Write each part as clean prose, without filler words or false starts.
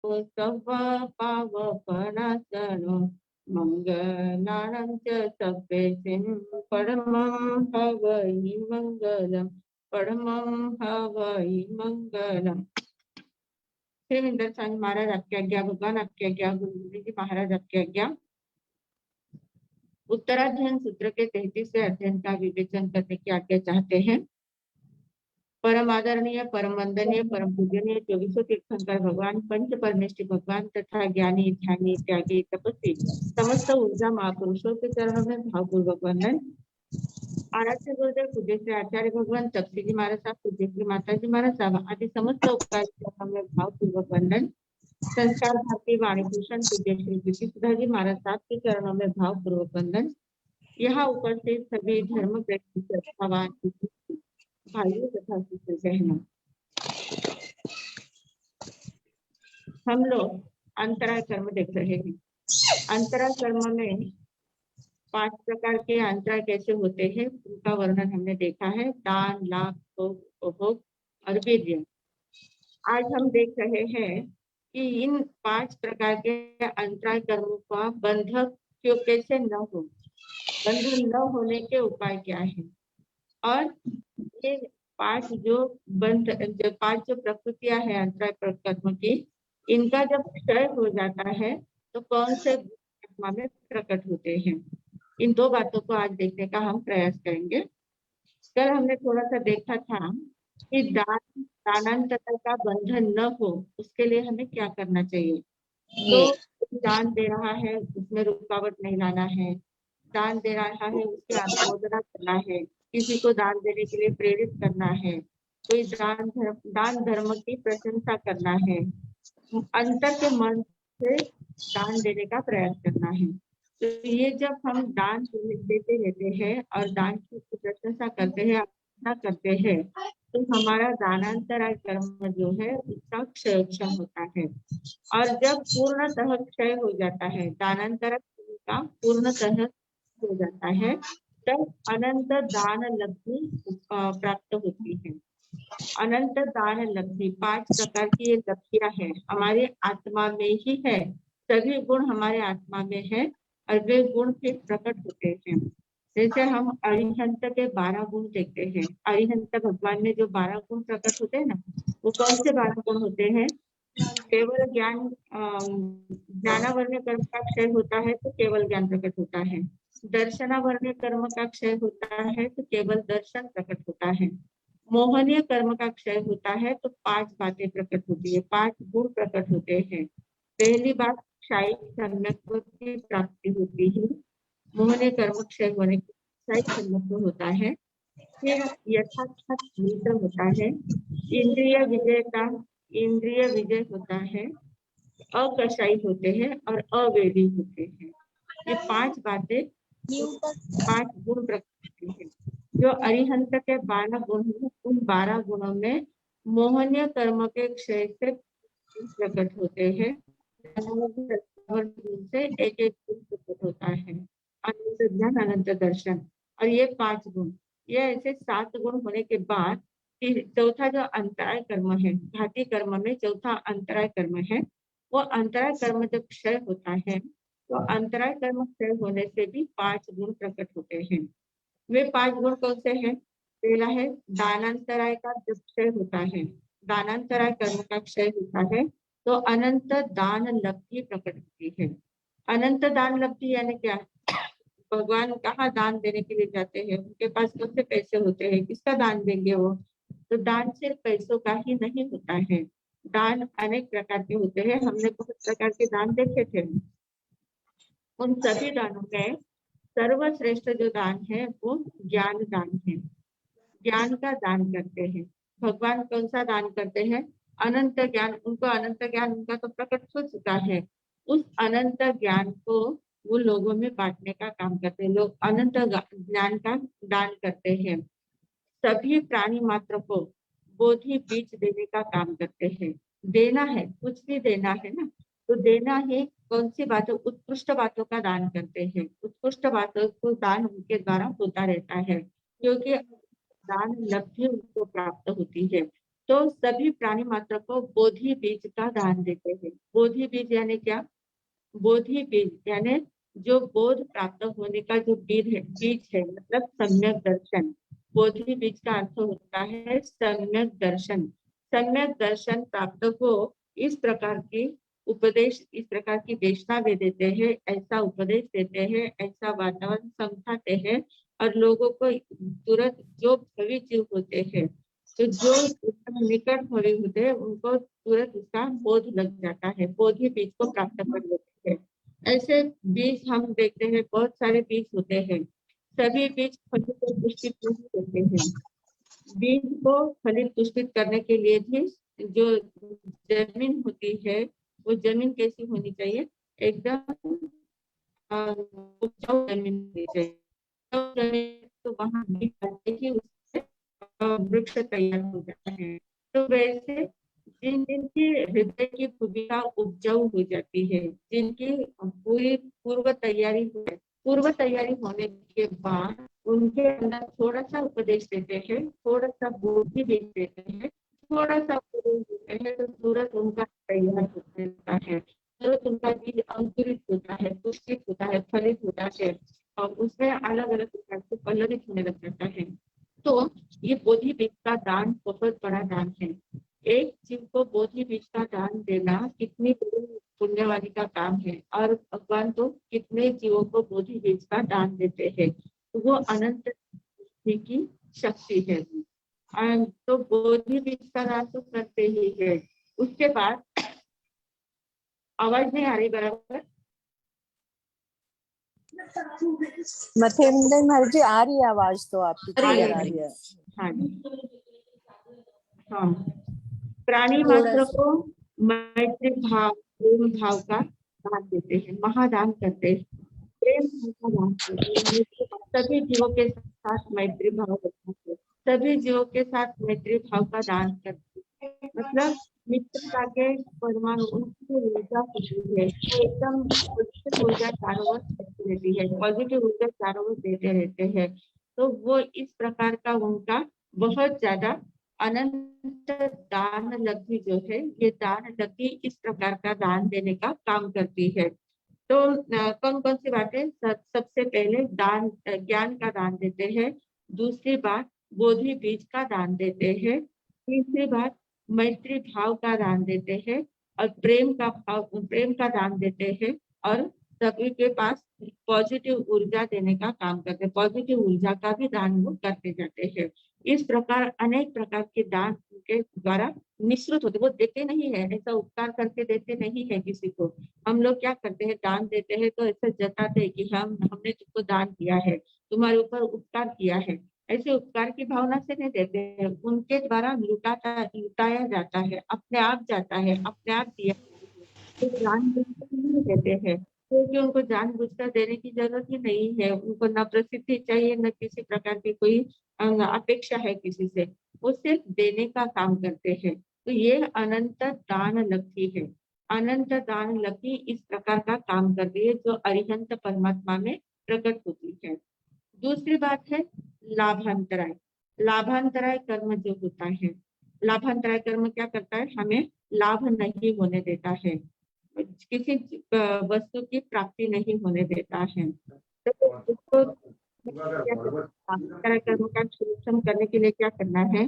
सव्वा पावपनासनो मंगलानं च सभ्येसिं परमं हवै मंगलम परमं हवै मंगलम। देवेंद्र स्वामी महाराज आपकी आज्ञा, भगवान आपकी आज्ञा, गुरु जी महाराज आपकी आज्ञा। उत्तराध्ययन सूत्र के 33वें अध्ययन का विवेचन करने की आज्ञा चाहते हैं। परम आदरणीय, परम वंदनीय, परम पूजनीय 24 तीर्थंकर भगवान, पंच परमेष्टि भगवान तथा ज्ञानी, ध्यानी, त्यागी, तपस्वी समस्त ऊर्जा महापुरुषों के चरणों में भावपूर्वक वंदन। आराध्य गुरुदेव पूज्य श्री आचार्य भगवान तपसी जी महाराज साहब, पूज्य श्री माता जी महाराज साहब आदि समस्त उपकार चरणों में भावपूर्वक वंदन। संस्कार भारती वाणी भूषण पूज्य श्री कृष्ण सुधा जी महाराज साहब के चरणों में भावपूर्वक वंदन। यहाँ उपस्थित सभी धर्म प्रेमी भाइयों तथा बहनों, हम लोग अंतराय कर्म देख रहे हैं। अंतराय कर्म में 5 प्रकार के अंतराय कैसे होते हैं उनका वर्णन हमने देखा है। दान, लाभ, भोग, उपभोग और वीर्य। आज हम देख रहे हैं कि इन 5 प्रकार के अंतराय कर्मों का बंधक क्यों कैसे न हो, बंधन न होने के उपाय क्या है, और ये 5 जो प्रकृतियां हैं अंतराय कर्म की, इनका जब क्षय हो जाता है तो कौन से आत्मा में प्रकट होते हैं। इन 2 बातों को आज देखने का हम प्रयास करेंगे। कल हमने थोड़ा सा देखा था कि दानांतर का बंधन न हो उसके लिए हमें क्या करना चाहिए। तो दान दे रहा है उसमें रुकावट नहीं लाना है, दान दे रहा है उसकी अनुमोदना करना है, किसी को दान देने के लिए प्रेरित करना है, कोई दान धर्म की प्रशंसा करना है, अंतर के मन से दान देने का प्रयास करना है। तो ये जब हम दान देते रहते हैं और दान की प्रशंसा करते हैं, करते हैं, तो हमारा दानांतराय कर्म जो है उसका क्षय होता है। और जब पूर्णतः क्षय हो जाता है, दानांतराय का पूर्णतः हो जाता है, तब अनंत दान लब्धि प्राप्त होती है। अनंत दान लब्धि 5 प्रकार की ये लब्धियां है, हमारे आत्मा में ही है। सभी गुण हमारे आत्मा में है और वे गुण फिर प्रकट होते हैं। जैसे हम अरिहंत के 12 गुण देखते हैं। अरिहंत भगवान में जो 12 गुण प्रकट होते हैं ना, वो कौन से 12 गुण होते हैं। केवल ज्ञानावर्ण कर्म का क्षय होता है तो केवल ज्ञान प्रकट होता है। दर्शनावर्ण कर्म का क्षय होता है तो केवल दर्शन प्रकट होता है। मोहनीय कर्म का क्षय होता है तो 5 बातें प्रकट होती है, 5 गुण प्रकट होते हैं। पहली बात क्षायिक सम्यक्त्व की प्राप्ति होती है। मोहनीय कर्म क्षय होने के क्षायिक सम्यक्त्व होता है। फिर यथार्थ मित्र होता है। इंद्रिय विजय होता है। अकषाई होते हैं और अवेदी होते हैं। ये 5 बातें, 5 गुण प्रकट होते हैं। जो अरिहंत के 12 गुण हैं, उन 12 गुणों में मोहनीय कर्म के क्षय से प्रकट होते हैं। से एक एक गुण प्रकट होता है। अनंत ज्ञान, अनंत दर्शन, और ये 5 गुण, ये ऐसे 7 गुण होने के बाद चौथा जो अंतराय कर्म है, घाती कर्म में चौथा अंतराय कर्म है, वो अंतराय कर्म जब क्षय होता है तो अंतराय कर्म क्षय होने से भी 5 गुण प्रकट होते हैं। वे 5 गुण कौन से हैं। पहला है दानांतराय का जब क्षय होता है, दानांतराय कर्म का क्षय होता है तो अनंत दान लब्धि प्रकट होती है। अनंत दान लब्धि यानी क्या। भगवान कहाँ दान देने के लिए जाते हैं, उनके पास कौन से पैसे होते हैं, किसका दान देंगे वो। तो दान सिर्फ पैसों का ही नहीं होता है, दान अनेक प्रकार के होते हैं। हमने बहुत प्रकार के दान देखे थे। उन सभी दानों में सर्वश्रेष्ठ जो दान है वो ज्ञान दान है। ज्ञान का दान करते हैं भगवान। कौन सा दान करते हैं। अनंत ज्ञान, उनको अनंत ज्ञान उनका तो प्रकट हो चुका है। उस अनंत ज्ञान को वो लोगों में बांटने का काम करते हैं। लोग अनंत ज्ञान का दान करते हैं। सभी प्राणी मात्र को बोधि बीज देने का काम करते हैं। देना है, कुछ भी देना है ना, तो देना है। कौन सी बातों, उत्कृष्ट बातों का दान करते हैं। उत्कृष्ट बातों को दान उनके द्वारा होता रहता है, क्योंकि दान लब्धि उनको प्राप्त होती है। तो सभी प्राणी मात्र को बोधि बीज का दान देते हैं। बोधि बीज यानी क्या? बोधि बीज यानी जो बोध प्राप्त होने का जो बीज है मतलब सम्यक दर्शन। बोधि बीज का अर्थ होता है सम्यक दर्शन। सम्यक दर्शन प्राप्त हो इस प्रकार की उपदेश, इस प्रकार की देशना वे देते हैं, ऐसा उपदेश देते हैं, ऐसा वातावरण समझाते हैं और लोगों को तुरंत जो भवी जीव होते हैं, तो जो निकट भवी होते हैं उनको तुरंत उसका बोध लग जाता है, बोधि बीज को प्राप्त कर लेते हैं। ऐसे बीज हम देखते हैं, बहुत सारे बीज होते हैं। सभी बीज फलित और पुष्पित नहीं होते हैं। बीज को फलित पुष्पित करने के लिए भी जो जमीन होती है, वो जमीन कैसी होनी चाहिए? एकदम उपजाऊ जमीन होनी चाहिए। जमीन तो वहां बीज डालते ही उससे वृक्ष तैयार हो जाता है। तो वैसे जिन जिनकी हृदय की भूमिका उपजाऊ हो जाती है, जिनकी पूरी पूर्व तैयारी होने के बाद उनके अंदर थोड़ा सा उपदेश देते हैं, थोड़ा सा बुद्धि भेज देते हैं, थोड़ा सा उपदेश देते हैं, तो तुरंत उनका तैयार हो जाता है, तुरंत उनका बीज अंकुरित होता है, पुष्पित होता है, फलित होता है और उसमें अलग अलग प्रकार से पल्लवित होने लग जाता है। तो ये बोधि बीज का दान बहुत बड़ा दान है। एक जीव को बोधि बीज का दान देना कितनी बड़ी पुण्य वाली का काम है, और भगवान तो कितने जीवों को बोधि बीज का दान देते हैं, तो वो अनंत की शक्ति है। तो बोधि बीज का दान तो करते ही है। उसके बाद आवाज नहीं आ रही बराबर? मथेंद्र महाराज जी आ रही है आवाज, तो आपकी क्लियर आ रही है। हाँ हाँ, प्राणी मात्र को मैत्री भाव, प्रेम भाव का दान देते हैं, महादान करते हैं, प्रेम भाव का दान करते हैं। सभी जीवों के साथ मैत्री भाव रखना है, सभी जीवों के साथ मैत्री भाव का दान करते हैं। मतलब मित्रता के परमाणु, उनकी ऊर्जा होती है एकदम पॉजिटिव ऊर्जा चारों ओर फैलती रहती है, पॉजिटिव ऊर्जा चारों ओर देते रहते हैं। तो वो इस प्रकार का उनका बहुत ज्यादा अनंत दान लक्ष्मी जो है, ये दान लक्ष्मी इस प्रकार का दान देने का काम करती है। तो कौन कौन सी बातें? सबसे पहले दान, ज्ञान का दान देते हैं। दूसरी बात बोधि बीज का दान देते हैं। तीसरी बात मैत्री भाव का दान देते हैं और प्रेम का दान देते हैं और सभी के पास पॉजिटिव ऊर्जा देने का काम करते हैं, पॉजिटिव ऊर्जा का भी दान वो करते जाते हैं। इस प्रकार अनेक प्रकार के दान उनके द्वारा निश्चित होते, वो देते नहीं है ऐसा उपकार करके देते नहीं है किसी को। हम लोग क्या करते हैं, दान देते हैं तो ऐसा जताते हैं कि हमने तुमको दान किया है, तुम्हारे ऊपर उपकार किया है, ऐसे उपकार की भावना से नहीं देते हैं, उनके द्वारा लुटाया जाता है, अपने आप जाता है, अपने आप दिया, तो जानबूझकर नहीं देते हैं, क्योंकि उनको जानबूझकर देने की जरूरत ही नहीं है। उनको न प्रसिद्धि चाहिए, न किसी प्रकार की कोई अपेक्षा है किसी से, वो सिर्फ देने का काम करते हैं। तो ये अनंत दान लक्ष्मी है। अनंत दान लक्ष्मी इस प्रकार का काम करती है जो अरिहंत परमात्मा में प्रकट होती है। दूसरी बात है लाभांतराय। लाभांतराय कर्म जो होता है, लाभांतराय कर्म क्या करता है? हमें लाभ नहीं होने देता है, किसी वस्तु की प्राप्ति नहीं होने देता है। तो उसको कर्म का शोषण करने के लिए क्या करना है?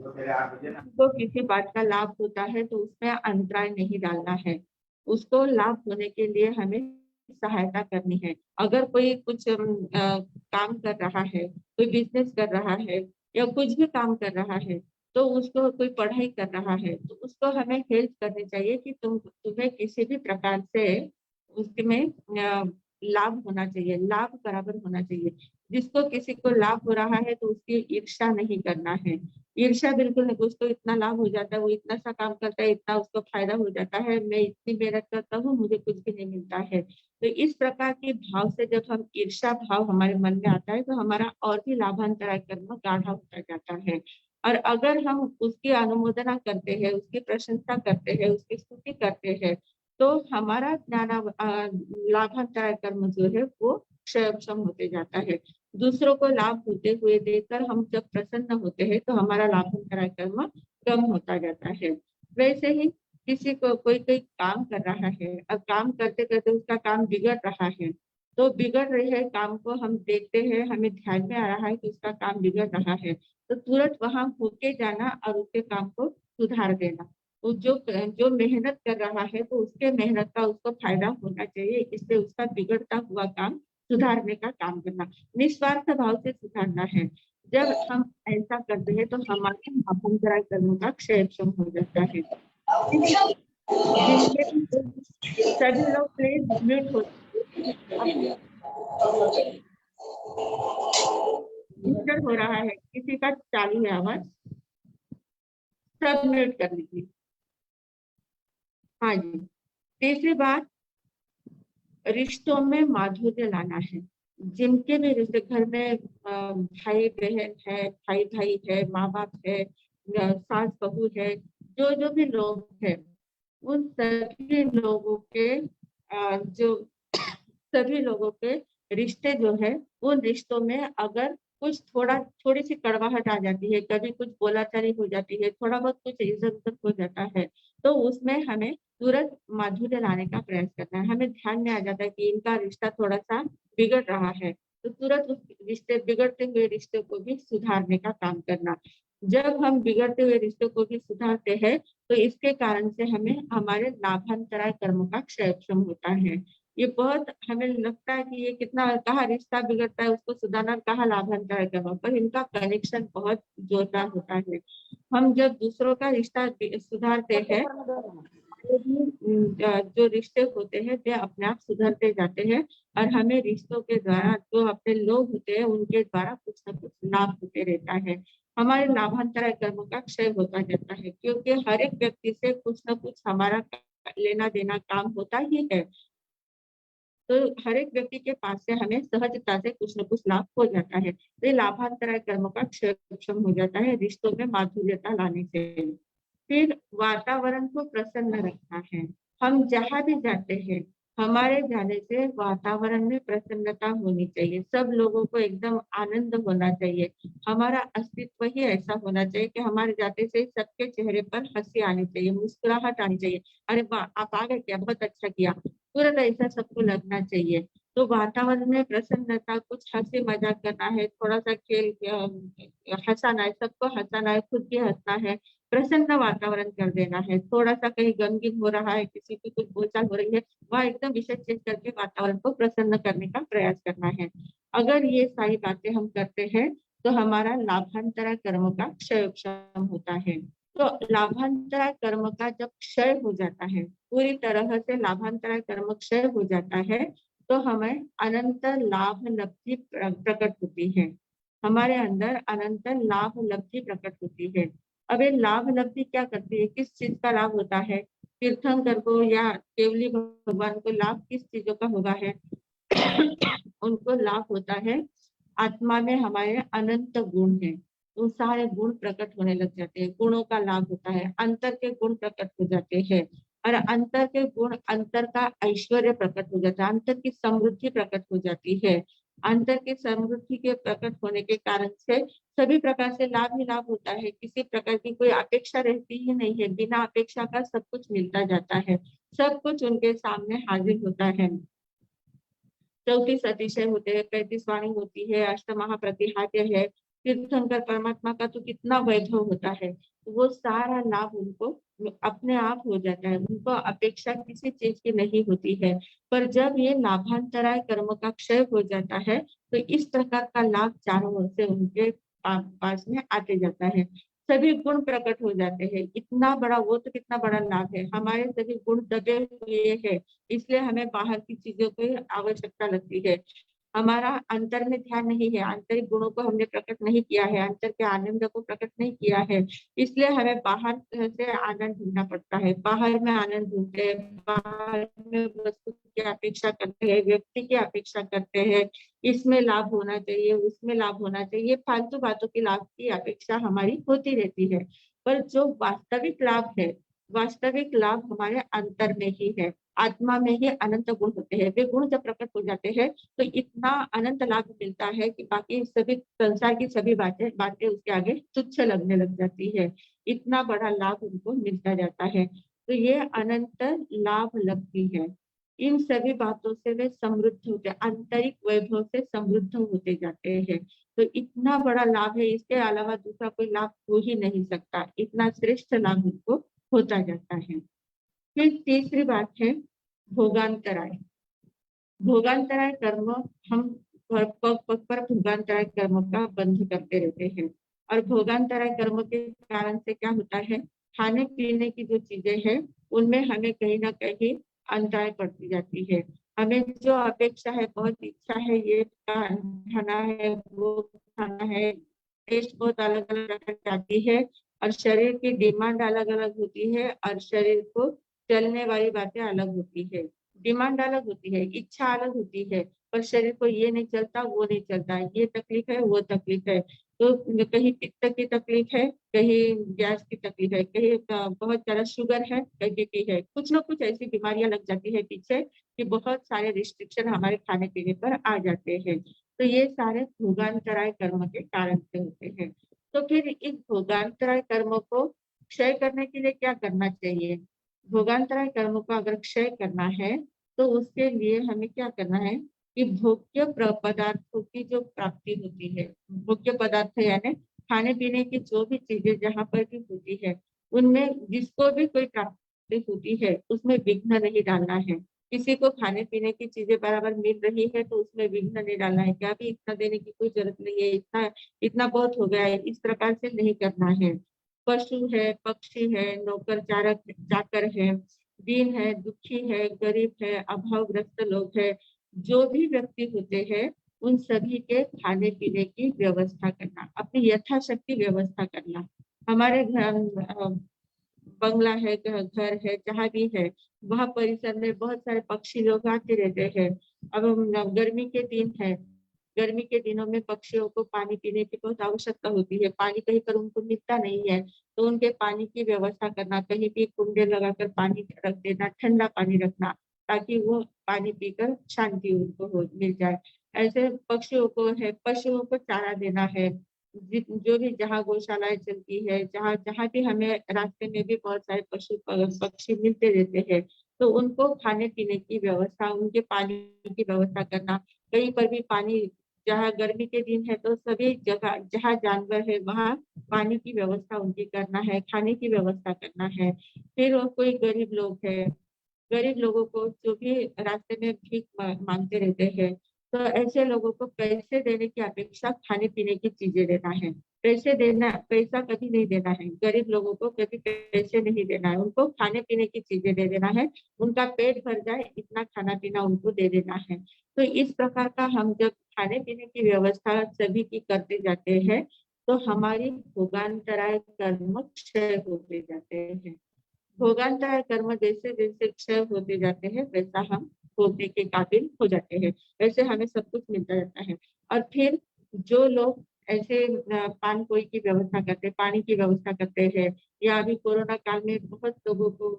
तो किसी बात का लाभ होता है तो उसमें अंतराय नहीं डालना है, उसको लाभ होने के लिए हमें सहायता करनी है। अगर कोई कुछ काम कर रहा है, कोई बिजनेस कर रहा है या कुछ भी काम कर रहा है, तो उसको कोई पढ़ाई कर रहा है तो उसको हमें हेल्प करनी चाहिए कि तुम्हें किसी भी प्रकार से उसमें लाभ होना चाहिए, लाभ बराबर होना चाहिए। जिसको किसी को लाभ हो रहा है तो उसकी ईर्ष्या नहीं करना है, ईर्ष्या बिल्कुल नहीं। उसको इतना लाभ हो जाता है, वो इतना सा काम करता है, इतना उसको फायदा हो जाता है, मैं इतनी मेहनत करता हूँ मुझे कुछ भी नहीं मिलता है। तो इस प्रकार के भाव से जब हम ईर्ष्या भाव हमारे मन में आता है तो हमारा और भी लाभांतराय कर्म गाढ़ा होता जाता है। और अगर हम उसकी अनुमोदना करते हैं, उसकी प्रशंसा करते हैं, उसकी स्तुति करते हैं, तो हमारा लाभांतराय कर्म जो है वो क्षम होते जाता है। दूसरों को लाभ होते हुए देखकर हम जब प्रसन्न होते हैं तो हमारा लाभांतराय कर्म कम होता जाता है। वैसे ही किसी को कोई कोई काम कर रहा है और काम करते करते उसका काम बिगड़ रहा है, तो बिगड़ रहे काम को हम देखते हैं, हमें ध्यान में आ रहा है कि उसका काम बिगड़ रहा है, तो तुरंत वहां होके जाना और उसके काम को सुधार देना। वो जो जो मेहनत कर रहा है तो उसके मेहनत का उसको फायदा होना चाहिए, इससे उसका बिगड़ता हुआ काम सुधारने का काम करना, निस्वार्थ भाव से सुधारना है। जब हम ऐसा करते हैं तो हमारे अभ्यंतरा कर्म का क्षयक्षम हो जाता है। जिनके सभी लोग प्लीज म्यूट हो, डिस्टर्ब हो रहा है, किसी का चालू है आवाज, सब म्यूट कर लीजिए। हाँ जी, तीसरी बात, रिश्तों में माधुर्य लाना है। जिनके भी रिश्ते घर में भाई बहन है, भाई भाई है, माँ बाप है, सास बहू है, जो जो भी लोग हैं, उन सभी लोगों के जो सभी लोगों के रिश्ते जो है, उन रिश्तों में अगर कुछ थोड़ी सी कड़वाहट आ जाती है, कभी कुछ बोलाचाली हो जाती है, थोड़ा बहुत कुछ इज्जत उज्जत हो जाता है, तो उसमें हमें तुरंत माधुर्य लाने का प्रयास करना है। हमें ध्यान में आ जाता है कि इनका रिश्ता थोड़ा सा बिगड़ रहा है, तो तुरंत उस रिश्ते बिगड़ते हुए रिश्ते को भी सुधारने का काम करना। जब हम बिगड़ते हुए रिश्ते को भी सुधारते हैं, तो इसके कारण से हमें हमारे लाभांतराय कर्म का क्षयक्षम होता है। ये बहुत हमें लगता है कि ये कितना, कहाँ रिश्ता बिगड़ता है उसको सुधारना, कहाँ लाभांतराय कर्म, पर इनका कनेक्शन बहुत जोरदार होता है। हम जब दूसरों का रिश्ता सुधारते हैं, जो रिश्ते होते हैं वे अपने आप सुधरते जाते हैं, और हमें रिश्तों के द्वारा जो अपने लोग होते हैं उनके द्वारा कुछ न कुछ लाभ होते रहता है। हमारे लाभांतराय कर्म का क्षय होता जाता है, क्योंकि हर एक व्यक्ति से कुछ न कुछ हमारा लेना देना काम होता ही है, तो हर एक व्यक्ति के पास से हमें सहजता से कुछ न कुछ लाभ हो जाता है, तो ये लाभांतराय कर्म का क्षम हो जाता है रिश्तों में माधुर्यता लाने से। फिर वातावरण को प्रसन्न रखना है। हम जहाँ भी जाते हैं, हमारे जाने से वातावरण में प्रसन्नता होनी चाहिए, सब लोगों को एकदम आनंद होना चाहिए। हमारा अस्तित्व ही ऐसा होना चाहिए कि हमारे जाते से सबके चेहरे पर हंसी आनी चाहिए, मुस्कुराहट आनी चाहिए, अरे वाह आप आ गए क्या, बहुत अच्छा किया, तुरंत ऐसा सबको लगना चाहिए। तो वातावरण में प्रसन्नता, कुछ हंसी मजाक करना है, थोड़ा सा खेल हंसाना है, सबको हंसाना है, खुद भी हंसना है, प्रसन्न वातावरण कर देना है। थोड़ा सा कहीं गमगीन हो रहा है, किसी की कुछ बोलचाल हो रही है, वह एकदम विषय चेंज करके वातावरण को प्रसन्न करने का प्रयास करना है। अगर ये सारी बातें हम करते हैं तो हमारा लाभांतरा कर्म का क्षय होता है। तो लाभांतरा कर्म का जब क्षय हो जाता है, पूरी तरह से लाभांतरा कर्म क्षय हो जाता है, तो हमें अनंत लाभ लब्धि प्रकट होती है। हमारे अंदर अनंत लाभ लब्धि प्रकट होती है। अब ये लाभ लब्धि क्या करती है, किस चीज का लाभ होता है, तीर्थंकर को या केवली भगवान को लाभ किस चीजों का होगा है उनको लाभ होता है, आत्मा में हमारे अनंत गुण है, तो सारे गुण प्रकट होने लग जाते हैं, गुणों का लाभ होता है, अंतर के गुण प्रकट हो जाते हैं, और अंतर के गुण, अंतर का ऐश्वर्य प्रकट हो जाता है, अंतर की समृद्धि प्रकट हो जाती है। अंतर की समृद्धि के प्रकट होने के कारण से सभी प्रकार से लाभ ही लाभ होता है, किसी प्रकार की कोई अपेक्षा रहती ही नहीं है, बिना अपेक्षा का सब कुछ मिलता जाता है, सब कुछ उनके सामने हाजिर होता है। 34 अतिशय होते हैं, 35 वाणी होती है, अष्टमहाप्रतिहार्य है, तीर्थंकर परमात्मा का तो कितना वैभव होता है, वो सारा लाभ उनको अपने आप हो जाता है, उनको अपेक्षा किसी चीज की नहीं होती है। पर जब ये लाभांतराय कर्म का क्षय हो जाता है, तो इस प्रकार का लाभ चारों ओर से उनके पास में आते जाता है, सभी गुण प्रकट हो जाते हैं। इतना बड़ा, वो तो कितना बड़ा लाभ है, हमारे सभी गुण दबे हुए हैं, इसलिए हमें बाहर की चीजों की आवश्यकता लगती है। हमारा अंतर में ध्यान नहीं है, आंतरिक गुणों को हमने प्रकट नहीं किया है, अंतर के आनंद को प्रकट नहीं किया है, इसलिए हमें बाहर से आनंद ढूंढना पड़ता है, बाहर में आनंद ढूंढते हैं, बाहर में वस्तु की अपेक्षा करते हैं, व्यक्ति की अपेक्षा करते हैं, इसमें लाभ होना चाहिए, उसमें लाभ होना चाहिए, ये फालतू बातों की लाभ की अपेक्षा हमारी होती रहती है। पर जो वास्तविक लाभ है, वास्तविक लाभ हमारे अंतर में ही है, आत्मा में ही अनंत गुण होते हैं। वे गुण जब प्रकट हो जाते हैं तो इतना अनंत लाभ मिलता है कि बाकी सभी संसार की सभी बातें बातें उसके आगे तुच्छ लगने लग जाती है। इतना बड़ा लाभ उनको मिलता जाता है। तो ये अनंत लाभ लगती है। इन सभी बातों से वे समृद्ध होते, आंतरिक वैभव से समृद्ध होते जाते हैं। तो इतना बड़ा लाभ है, इसके अलावा दूसरा कोई लाभ हो ही नहीं सकता। इतना श्रेष्ठ लाभ उनको होता जाता है। फिर तीसरी बात है भोगांतराय। भोगांतराय कर्म हम पग पग पर भोगांतराय कर्म का बंध करते रहते हैं। और भोगांतराय कर्म के कारण से क्या होता है, खाने पीने की जो चीजें हैं उनमें हमें कहीं ना कहीं अंतराय पड़ती जाती है। हमें जो अपेक्षा है, बहुत इच्छा है, ये खाना है, वो खाना है, टेस्ट बहुत अलग अलग प्रकार की आती है और शरीर की डिमांड अलग अलग होती है और शरीर को चलने वाली बातें अलग होती है। डिमांड अलग होती है, इच्छा अलग होती है, पर शरीर को ये नहीं चलता, वो नहीं चलता, ये तकलीफ है, वो तकलीफ है। तो कहीं पित्त की तकलीफ है, कहीं गैस की तकलीफ है, कहीं बहुत ज्यादा शुगर है, कहीं बीपी है, कुछ ना कुछ ऐसी बीमारियां लग जाती है पीछे कि बहुत सारे रिस्ट्रिक्शन हमारे खाने पीने पर आ जाते हैं। तो ये सारे भोगांतराय कर्म के कारण से होते हैं। तो फिर इस भोगांतराय कर्म को क्षय करने के लिए क्या करना चाहिए? भोगांतराय कर्म को अगर क्षय करना है तो उसके लिए हमें क्या करना है कि भोग्य पदार्थों की जो प्राप्ति होती है, भोग्य पदार्थ यानी खाने पीने की जो भी चीजें जहाँ पर भी होती है, उनमें जिसको भी कोई प्राप्ति होती है उसमें विघ्न नहीं डालना है। किसी को खाने पीने की चीजें बराबर मिल रही है तो उसमें विघ्न नहीं डालना है, क्या भी इतना देने की कोई जरूरत नहीं है, इतना इतना बहुत हो गया है, इस प्रकार से नहीं करना है। पशु है, पक्षी है, नौकर चारक चाकर है, दीन है, दुखी है, गरीब है, अभावग्रस्त लोग है, जो भी व्यक्ति होते हैं उन सभी के खाने पीने की व्यवस्था करना, अपनी यथाशक्ति व्यवस्था करना। हमारे घर बंगला है, घर है, जहाँ भी है, वहाँ परिसर में बहुत सारे पक्षी लोग आते रहते हैं। अब गर्मी के दिन है, गर्मी के दिनों में पक्षियों को पानी पीने की बहुत आवश्यकता होती है, पानी कहीं पर उनको मिलता नहीं है, तो उनके पानी की व्यवस्था करना, कहीं भी कुंडे लगाकर पानी रख देना, ठंडा पानी रखना, ताकि वो पानी पीकर शांति उनको मिल जाए। ऐसे पक्षियों को है, पशुओं को चारा देना है। जो भी जहाँ गौशालाएं चलती है, जहाँ जहाँ भी हमें रास्ते में भी बहुत सारे पशु पक्षी मिलते रहते हैं, तो उनको खाने पीने की व्यवस्था, उनके पानी की व्यवस्था करना। कहीं पर भी पानी, जहाँ गर्मी के दिन है तो सभी जगह जहाँ जानवर है वहाँ पानी की व्यवस्था उनकी करना है, खाने की व्यवस्था करना है। फिर वो कोई गरीब लोग है, गरीब लोगों को जो भी रास्ते में भीख मांगते रहते हैं, तो ऐसे लोगों को पैसे देने की अपेक्षा खाने पीने की चीजें देना है। पैसे देना, पैसा कभी नहीं देना है, गरीब लोगों को कभी पैसे नहीं देना है, उनको खाने पीने की चीजें दे देना है, उनका पेट भर जाए इतना खाना पीना उनको दे देना है। तो इस प्रकार का हम जब खाने पीने की व्यवस्था सभी की करते जाते हैं तो हमारी भोगांतराय कर्म क्षय होते जाते हैं। भोगांतराय कर्म जैसे जैसे क्षय होते जाते हैं वैसा हम भोगने के काबिल हो जाते हैं, वैसे हमें सब कुछ मिलता जाता है। और फिर जो लोग ऐसे पान पोई की व्यवस्था करते, पानी की व्यवस्था करते हैं, या अभी कोरोना काल में बहुत लोगों को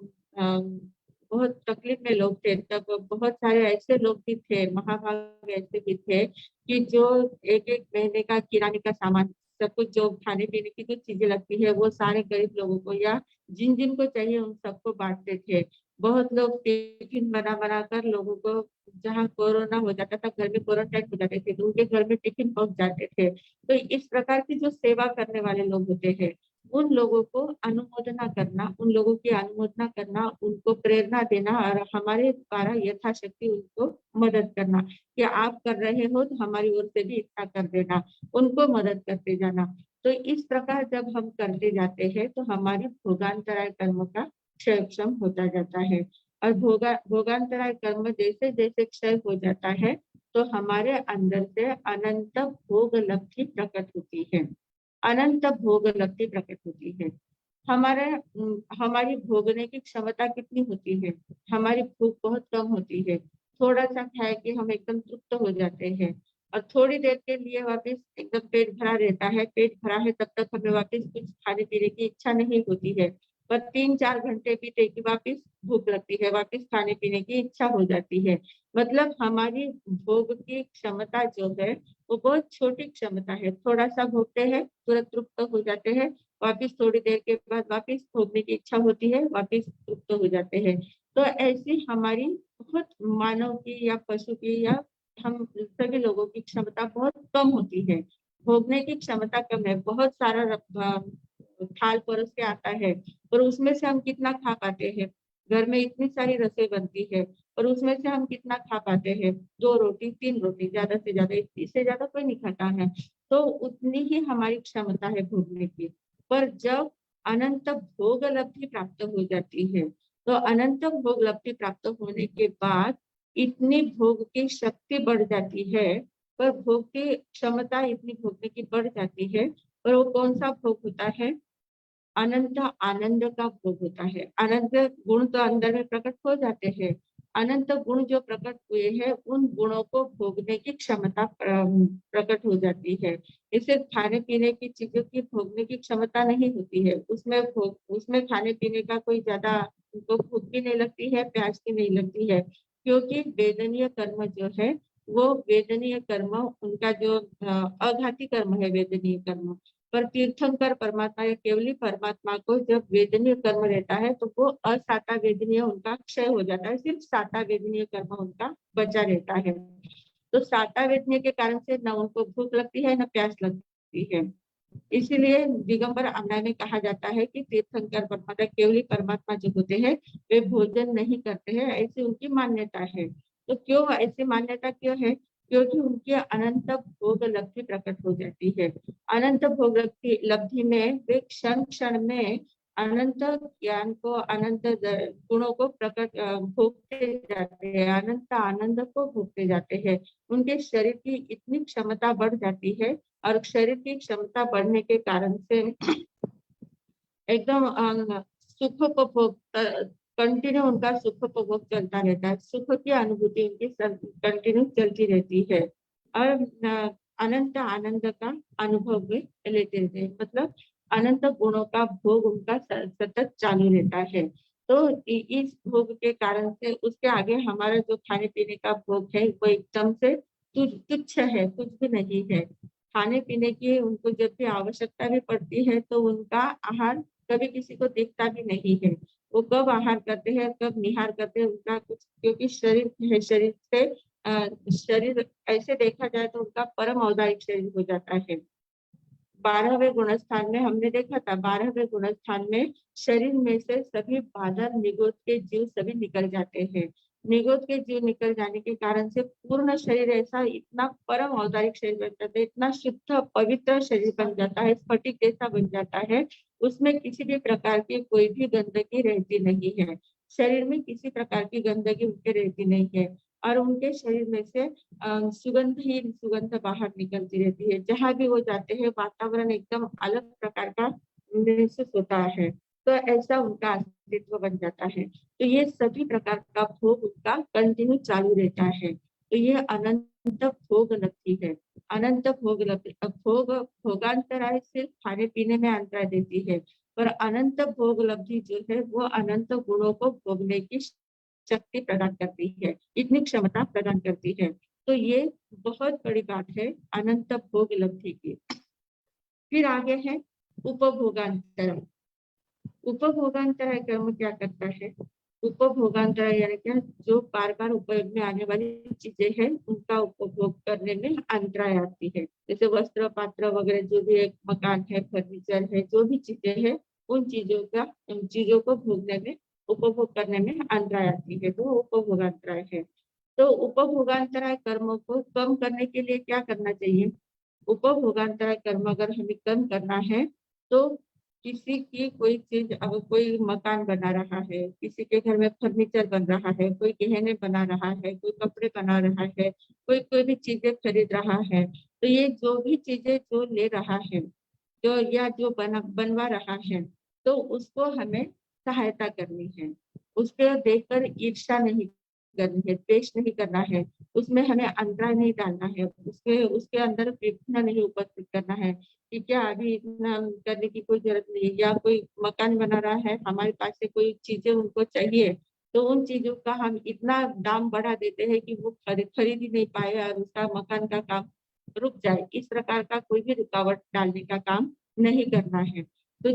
बहुत तकलीफ में लोग थे, तब बहुत सारे ऐसे लोग भी थे, महाभाग ऐसे भी थे कि जो एक एक महीने का किराने का सामान, सब कुछ जो खाने पीने की जो चीजें लगती है वो सारे गरीब लोगों को या जिन जिन को चाहिए उन सबको बांटते थे। बहुत लोग टिफिन बना बना कर लोगों को, जहाँ कोरोना हो जाता था, घर में क्वारंटाइन हो जाते थे, तो उनके घर में टिफिन पहुंच जाते थे। तो इस प्रकार की जो सेवा करने वाले लोग होते हैं उन लोगों को अनुमोदना करना, उन लोगों की अनुमोदना करना, उनको प्रेरणा देना और हमारे द्वारा यथाशक्ति उनको मदद करना कि आप कर रहे हो तो हमारी ओर से भी इतना कर देना, उनको मदद करते जाना। तो इस प्रकार जब हम करते जाते हैं तो हमारे भोगांतराय कर्म का क्षय होता जाता है। और भोगांतराय कर्म जैसे जैसे क्षय हो जाता है तो हमारे अंदर से अनंत भोग लब्धि प्रकट होती है, अनंत भोग लब्धि प्रकट होती है। हमारे हमारी भोगने की क्षमता कितनी होती है, हमारी भूख बहुत कम होती है, थोड़ा सा खाए कि हम एकदम तृप्त हो जाते हैं और थोड़ी देर के लिए वापस एकदम पेट भरा रहता है, पेट भरा है तब तक हमें वापस कुछ खाने पीने की इच्छा नहीं होती है। पर 3-4 घंटे बीते कि वापिस भूख लगती है, वापिस खाने पीने की इच्छा हो जाती है। मतलब हमारी भोग की क्षमता जो है वो बहुत छोटी क्षमता है। थोड़ा-सा भोगते हैं, तुरंत तृप्त हो जाते हैं, वापिस थोड़ी देर के बाद वापिस भोगने की इच्छा होती है, वापिस तृप्त हो जाते हैं। तो ऐसी हमारी बहुत मानव की या पशु की या हम सभी लोगों की क्षमता बहुत कम होती है। भोगने की क्षमता कम है, बहुत सारा थाल परोस के आता है, पर उसमें से हम कितना खा पाते हैं? घर में इतनी सारी रसोई बनती है, पर उसमें से हम कितना खा पाते हैं? 2 रोटी, 3 रोटी, ज़्यादा से ज़्यादा, इससे ज़्यादा कोई नहीं खाता है। तो उतनी ही हमारी क्षमता है भोगने की। पर जब अनंत भोग लब्धि प्राप्त हो जाती है, तो अनंत भोग लब्धि प्राप्त होने के बाद इतनी भोग की शक्ति बढ़ जाती है, पर भोग की क्षमता इतनी भोगने की बढ़ जाती है, पर वो कौन-सा भोग होता है? अनंत आनंद का भोग होता है। अनंत गुण तो अंदर में प्रकट हो जाते हैं। अनंत गुण जो प्रकट हुए हैं, उन गुणों को भोगने की क्षमता प्रकट हो जाती है। इसे खाने-पीने की चीज़ों की भोगने की क्षमता नहीं होती है। उसमें खाने-पीने का कोई ज़्यादा उनको भूख भी नहीं लगती है, प्यास भी नहीं लगती है। क्योंकि वेदनीय कर्म जो है, वो वेदनीय कर्म उनका जो अघाती कर्म है वेदनीय कर्म, पर तीर्थंकर परमात्मा या केवली परमात्मा को जब वेदनीय कर्म रहता है तो वो असाता वेदनीय उनका क्षय हो जाता है, सिर्फ साता वेदनीय कर्म उनका बचा रहता है। तो साता वेदनीय के कारण से न उनको भूख लगती है, न प्यास लगती है। इसीलिए दिगंबर अन्याय में कहा जाता है कि तीर्थंकर परमात्मा केवली परमात्मा जो होते हैं, वे भोजन नहीं करते हैं, ऐसी उनकी मान्यता है। तो क्यों ऐसी मान्यता क्यों है? क्योंकि उनकी अनंत भोग लब्धि प्रकट हो जाती है। अनंत भोग लब्धि लब्धि में वे क्षण-क्षण में अनंत ज्ञान को, अनंत गुणों को भोगते जाते हैं, अनंत आनंद को भोगते जाते हैं। उनके शरीर की इतनी क्षमता बढ़ जाती है और शरीर की क्षमता बढ़ने के कारण से एकदम सुखोपभोग कंटिन्यू उनका सुखोपभोग चलता रहता है। सुख की अनुभूति उनकी कंटिन्यू चलती रहती है और अनंत आनंद का अनुभव भी लेते रहते हैं। मतलब अनंत गुणों का भोग उनका सतत चालू रहता है। तो इस भोग के कारण से उसके आगे हमारा जो खाने-पीने का भोग है, वो एकदम से तुच्छ है, कुछ भी नहीं है। खाने-पीने की उनको जब भी आवश्यकता भी पड़ती है, तो उनका आहार कभी किसी को दिखता भी नहीं है। वो कब आहार करते हैं, कब निहार करते हैं, उनका कुछ क्योंकि शरीर है, शरीर से शरीर ऐसे देखा जाए तो उनका परम औदारिक शरीर हो जाता है। 12वें गुणस्थान में हमने देखा था, 12वें गुणस्थान में शरीर में से सभी बादल, निगोद के जीव सभी निकल जाते हैं। निगोद के जीव निकल जाने के कारण से पूर्ण शरीर ऐसा इतना परम औदारिक शरीर बन जाता है, इतना शुद्ध पवित्र शरीर बन जाता है, स्फटिक जैसा बन जाता है, उसमें किसी भी प्रकार की कोई भी गंदगी रहती नहीं है। शरीर में किसी प्रकार की गंदगी उनके रहती नहीं है और उनके शरीर में से सुगंधहीन सुगंध बाहर निकलती रहती है। जहाँ भी वो जाते हैं वातावरण एकदम अलग प्रकार का महसूस होता है। तो ऐसा उनका अस्तित्व बन जाता है। तो ये सभी प्रकार का भोग उनका कंटिन्यू चालू रहता है। तो ये अनंत भोग लब्धि है। अनंत भोग लब्धि भोगांतराय सिर्फ खाने-पीने में अंतराय देती है। पर अनंत भोग लब्धि जो है वो अनंत गुणों को भोगने की शक्ति प्रदान करती है, इतनी क्षमता प्रदान करती है। तो ये बहुत बड़ी बात है अनंत भोग लब्धि की। फिर आगे है उपभोगांतर। उपभोगांतर कर्म क्या करता है? उपभोगांतर यानी क्या? जो बार-बार उपयोग में आने वाली चीजें हैं, उनका उपभोग करने में अंतराय आती है। जैसे वस्त्र, पात्र वगैरह जो भी एक मकान है, फर्नीचर है, जो भी चीजें हैं, उन चीजों को भोगने में, उपभोग करने में अंतराय आती है, तो उपभोगांतराय है। तो उपभोगांतराय कर्मों को कम करने के लिए क्या करना चाहिए? उपभोगांतराय कर्म अगर हमें कम करना है, तो किसी की कोई चीज अगर कोई मकान बना रहा है, किसी के घर में फर्नीचर बन रहा है, कोई गहने बना रहा है, कोई कपड़े बना रहा है, कोई कोई भी चीजें खरीद रहा है, तो ये जो भी चीजें जो ले रहा है, जो या जो बनवा रहा है, तो उसको हमें सहायता करनी है। उसको देखकर ईर्ष्या नहीं करनी है, द्वेष नहीं करना है, उसमें हमें अंतराय नहीं डालना है, उसके उसके अंदर विघ्न नहीं उपस्थित करना है कि क्या अभी इतना करने की कोई जरूरत नहीं है, या कोई मकान बना रहा है, हमारे पास से कोई चीजें उनको चाहिए, तो उन चीजों का हम इतना दाम बढ़ा देते हैं कि वो खरीद ही नहीं पाए और उसका मकान का काम रुक जाए। इस प्रकार का कोई भी रुकावट डालने का काम नहीं करना है। तो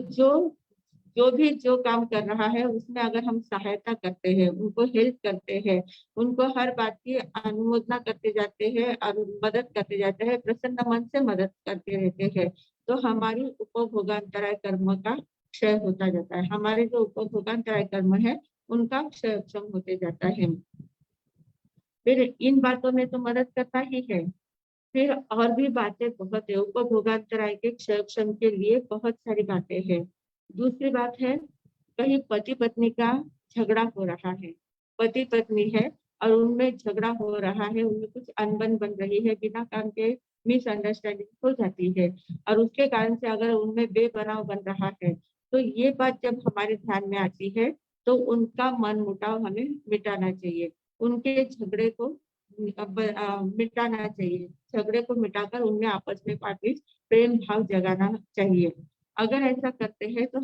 जो काम कर रहा है उसमें अगर हम सहायता करते हैं, उनको हेल्प करते हैं, उनको हर बात की अनुमोदना करते जाते हैं और मदद करते जाते हैं, प्रसन्न मन से मदद करते रहते हैं, तो हमारी उपभोगांतराय कर्म का क्षय होता जाता है। हमारे जो उपभोगांतराय कर्म है उनका क्षय होते जाता है। फिर इन बातों में तो मदद करता ही है। फिर और भी बातें बहुत है, उपभोगांतराय के क्षय के लिए बहुत सारी बातें हैं। दूसरी बात है, कहीं पति पत्नी का झगड़ा हो रहा है, पति पत्नी है और उनमें झगड़ा हो रहा है, उनमें कुछ अनबन बन रही है, बिना काम के मिसअंडरस्टैंडिंग हो जाती है और उसके कारण से अगर उनमें बेबनाव बन रहा है, तो ये बात जब हमारे ध्यान में आती है तो उनका मन मुटाव हमें मिटाना चाहिए, उनके झगड़े को मिटाना चाहिए, झगड़े को मिटाकर उनमें आपस में वापिस प्रेम भाव जगाना चाहिए। अगर ऐसा करते हैं तो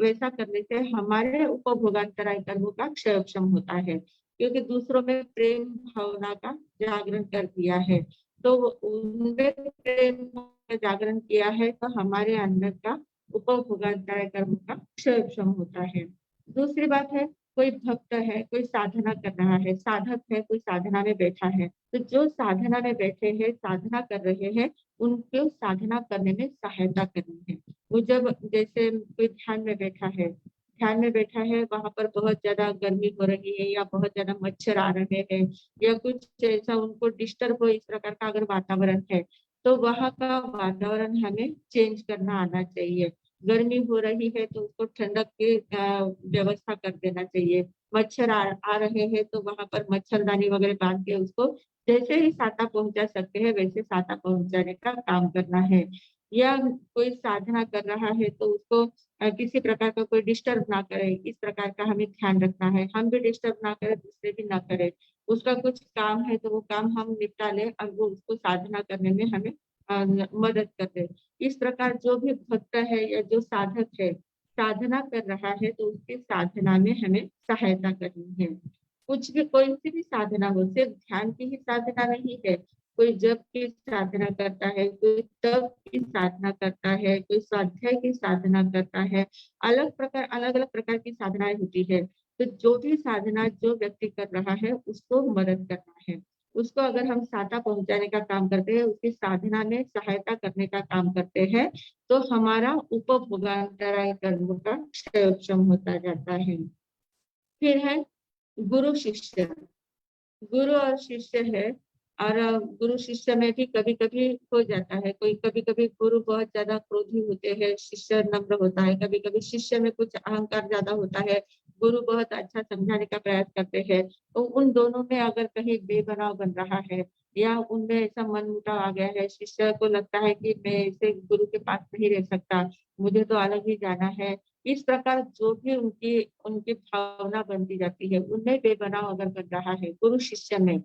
वैसा करने से हमारे उपभोगांतराय कर्मों का क्षय होता है, क्योंकि दूसरों में प्रेम भावना का जागरण कर दिया है, तो उनमें प्रेम का जागरण किया है तो हमारे अंदर का उपभोगांतराय कर्मों का क्षय होता है। दूसरी बात है, कोई भक्त है, कोई साधना कर रहा है, साधक है, कोई साधना में बैठा है, तो जो साधना में बैठे हैं, साधना कर रहे हैं, उनको साधना करने में सहायता करनी है। वो जब जैसे कोई ध्यान में बैठा है, वहां पर बहुत ज्यादा गर्मी हो रही है या बहुत ज्यादा मच्छर आ रहे हैं या कुछ ऐसा उनको डिस्टर्ब हो, इस प्रकार का अगर वातावरण है, तो वहां का वातावरण हमें चेंज करना आना चाहिए। गर्मी हो रही है तो उसको ठंडक की व्यवस्था कर देना चाहिए। मच्छर आ रहे हैं तो वहां पर मच्छरदानी वगैरह बांध के उसको जैसे ही साता पहुंचा सकते हैं वैसे साता पहुंचाने का काम करना है। या कोई साधना कर रहा है तो उसको किसी प्रकार का कोई डिस्टर्ब ना करे, इस प्रकार का हमें ध्यान रखना है, हम भी डिस्टर्ब ना करें, दूसरे भी ना करें। उसका कुछ काम है तो वो काम हम निपटा लें और वो उसको साधना करने में हमें मदद कर दे। इस प्रकार जो भी भक्त है या जो साधक है, साधना कर रहा है तो उसकी साधना में हमें सहायता करनी है। कुछ भी कोई सी भी साधना हो, सिर्फ ध्यान की ही साधना नहीं है, कोई जप की साधना करता है, कोई तप की साधना करता है, कोई स्वाध्याय की साधना करता है, अलग अलग प्रकार की साधनाएं होती है। तो जो भी साधना जो व्यक्ति कर रहा है उसको मदद करना है, उसको अगर हम साता पहुंचाने का काम करते हैं, उसकी साधना में सहायता करने का काम करते हैं, तो हमारा उपभोगांतराय कर्म का क्षय होता जाता है। फिर है गुरु शिष्य, गुरु और शिष्य है, और गुरु शिष्य में भी कभी कभी हो जाता है, कोई कभी कभी गुरु बहुत ज्यादा क्रोधी होते हैं, शिष्य नम्र होता है, कभी कभी शिष्य में कुछ अहंकार ज्यादा होता है, गुरु बहुत अच्छा समझाने का प्रयास करते हैं, तो उन दोनों में अगर कहीं बेबनाव बन रहा है या उनमें ऐसा मन मुटाव आ गया है, शिष्य को लगता है कि मैं ऐसे गुरु के पास नहीं रह सकता, मुझे तो अलग ही जाना है, इस प्रकार जो भी उनकी उनकी भावना बनती जाती है, उनमें बेबनाव अगर बन रहा है गुरु शिष्य में,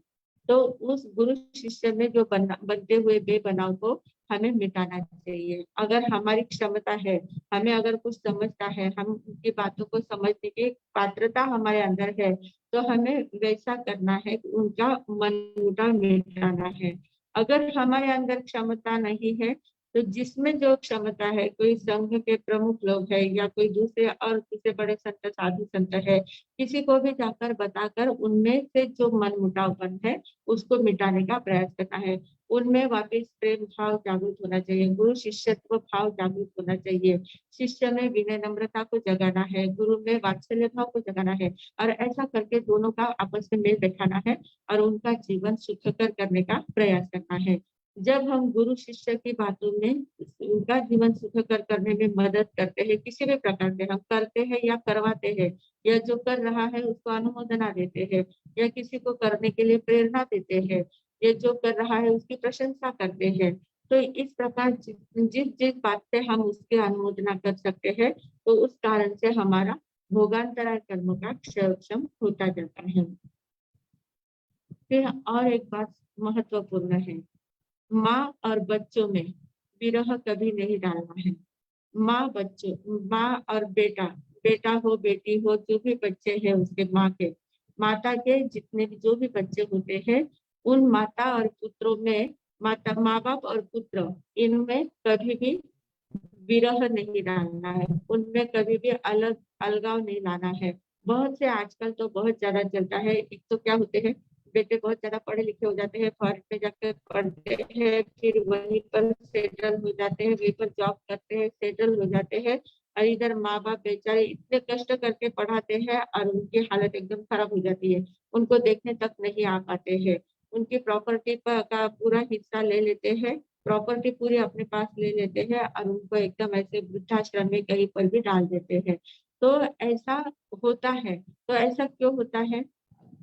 तो उस गुरु शिष्य में जो बनते हुए बेबनाव को हमें मिटाना चाहिए। अगर हमारी क्षमता है, हमें अगर कुछ समझता है, हम उनकी बातों को समझने की पात्रता हमारे अंदर है, तो हमें वैसा करना है कि उनका मन मुटाव मिटाना है। अगर हमारे अंदर क्षमता नहीं है, तो जिसमें जो क्षमता है, कोई संघ के प्रमुख लोग है या कोई दूसरे और दूसरे बड़े संत साधु संत है, किसी को भी जाकर बताकर उनमें से जो मन मुटावपन है उसको मिटाने का प्रयास करना है। उनमें वापस प्रेम भाव जागृत होना चाहिए, गुरु शिष्यत्व भाव जागृत होना चाहिए, शिष्य में विनय नम्रता को जगाना है, गुरु में वात्सल्य भाव को जगाना है, और ऐसा करके दोनों का आपस में मेल बैठाना है और उनका जीवन सुखकर करने का प्रयास करना है। जब हम गुरु शिष्य की बातों में उनका जीवन सुखकर करने में मदद करते हैं, किसी भी प्रकार से हम करते हैं या करवाते हैं, या जो कर रहा है उसको अनुमोदना देते हैं, या किसी को करने के लिए प्रेरणा देते हैं, या जो कर रहा है उसकी प्रशंसा करते हैं, तो इस प्रकार जिस जिस बात से हम उसकी अनुमोदना कर सकते हैं, तो उस कारण से हमारा भोगांतराय कर्म का क्षय होता जाता है। फिर और एक बात महत्वपूर्ण है, माँ और बच्चों में विरह कभी नहीं डालना है। माँ और बेटा, बेटा हो बेटी हो, जो भी बच्चे हैं उसके माँ के, माता के जितने भी जो भी बच्चे होते हैं, उन माता और पुत्रों में, माता माँ बाप और पुत्र, इनमें कभी भी विरह नहीं डालना है, उनमें कभी भी अलगाव नहीं लाना है। बहुत से आजकल तो बहुत ज्यादा चलता है, एक तो क्या होते हैं, बेटे बहुत ज्यादा पढ़े लिखे हो जाते हैं, फॉरेन में जाकर पढ़ते हैं, फिर वहीं पर सेटल हो जाते हैं, वहीं पर जॉब करते हैं, सेटल हो जाते हैं, और इधर माँ बाप बेचारे इतने कष्ट करके पढ़ाते हैं और उनकी हालत एकदम खराब हो जाती है, उनको देखने तक नहीं आ पाते हैं, उनकी प्रॉपर्टी पर का पूरा हिस्सा ले लेते हैं, प्रॉपर्टी पूरी अपने पास ले लेते हैं और उनको एकदम ऐसे वृद्धाश्रम में कहीं पर भी डाल देते हैं। तो ऐसा होता है। तो ऐसा क्यों होता है?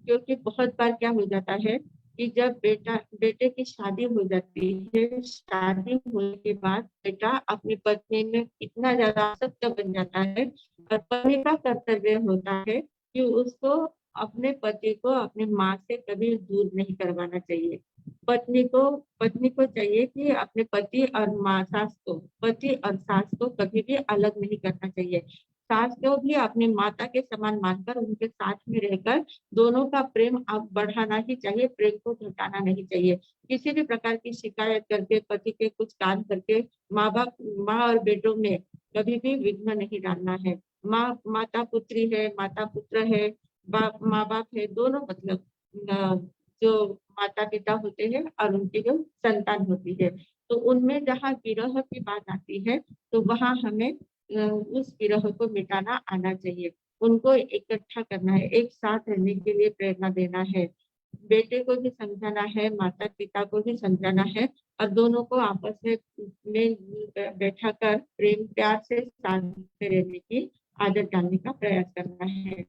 क्योंकि बहुत बार क्या हो जाता है कि जब बेटे की शादी हो जाती है, शादी होने के बाद बेटा अपनी पत्नी में इतना ज्यादा आसक्त बन जाता है, और पत्नी का कर्तव्य होता है कि उसको अपने पति को अपनी माँ से कभी दूर नहीं करवाना चाहिए। पत्नी को चाहिए कि अपने पति और सास को कभी भी अलग नहीं करना चाहिए। सास को भी अपनी माता के समान मानकर उनके साथ में रहकर दोनों का प्रेम अब बढ़ाना ही चाहिए, प्रेम को घटाना नहीं चाहिए। किसी भी प्रकार की शिकायत करके, पति के कुछ काम करके माँ और बेटों में कभी भी विघ्न नहीं डालना है। माता पुत्री है, माता पुत्र है, माँ बाप है, दोनों मतलब जो माता पिता होते हैं और उनकी जो संतान होती है, तो उनमें जहाँ विरह की बात आती है, तो वहाँ हमें उस विरह को मिटाना आना चाहिए, उनको इकट्ठा करना है, एक साथ रहने के लिए प्रेरणा देना है, बेटे को भी समझाना है, माता पिता को भी समझाना है, और दोनों को आपस में बैठा कर प्रेम प्यार से साथ में रहने की आदत डालने का प्रयास करना है।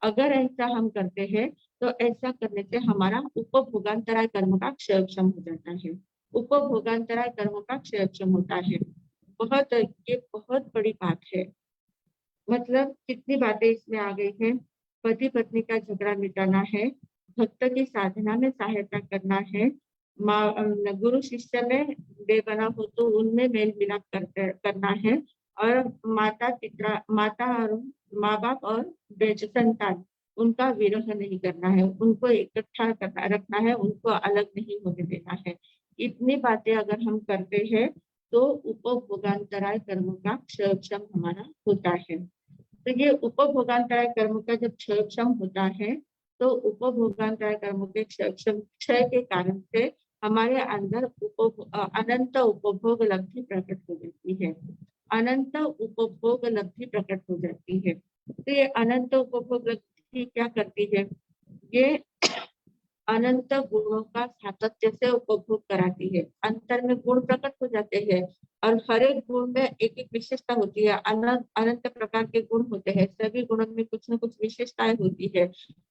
अगर ऐसा हम करते हैं, तो ऐसा करने से हमारा उपभोगांतराय कर्म का क्षयक्षम हो जाता है। उपभोगांतराय कर्म का क्षयक्षम होता है। ये बहुत बड़ी बात है। मतलब कितनी बातें इसमें आ गई हैं। पति पत्नी का झगड़ा मिटाना है, भक्त की साधना में सहायता करना है, गुरु शिष्य में बेबना हो तो उनमें मेल मिलाप करना है, और माता और माँ बाप और संतान, उनका विरह नहीं करना है, उनको इकट्ठा करना रखना है, उनको अलग नहीं होने देना है। इतनी बातें अगर हम करते हैं, तो उपभोगांतराय कर्म का क्षयक्षम हमारा होता है। तो ये उपभोगांतराय कर्म का जब क्षयक्षम होता है, तो उपभोगांतराय कर्म के क्षय के कारण से हमारे अंदर अनंत उपभोग लब्धि प्रकट हो जाती है। अनंत उपभोग लब्धि प्रकट हो जाती है। तो ये अनंत उपभोग लब्धि क्या करती है? ये अनंत गुणों का सातत्य से उपभोग कराती है। अंतर में गुण प्रकट हो जाते हैं, और हर एक गुण में एक एक विशेषता होती है। अनंत अनंत प्रकार के गुण होते हैं, सभी गुणों में कुछ न कुछ विशेषताएं होती है।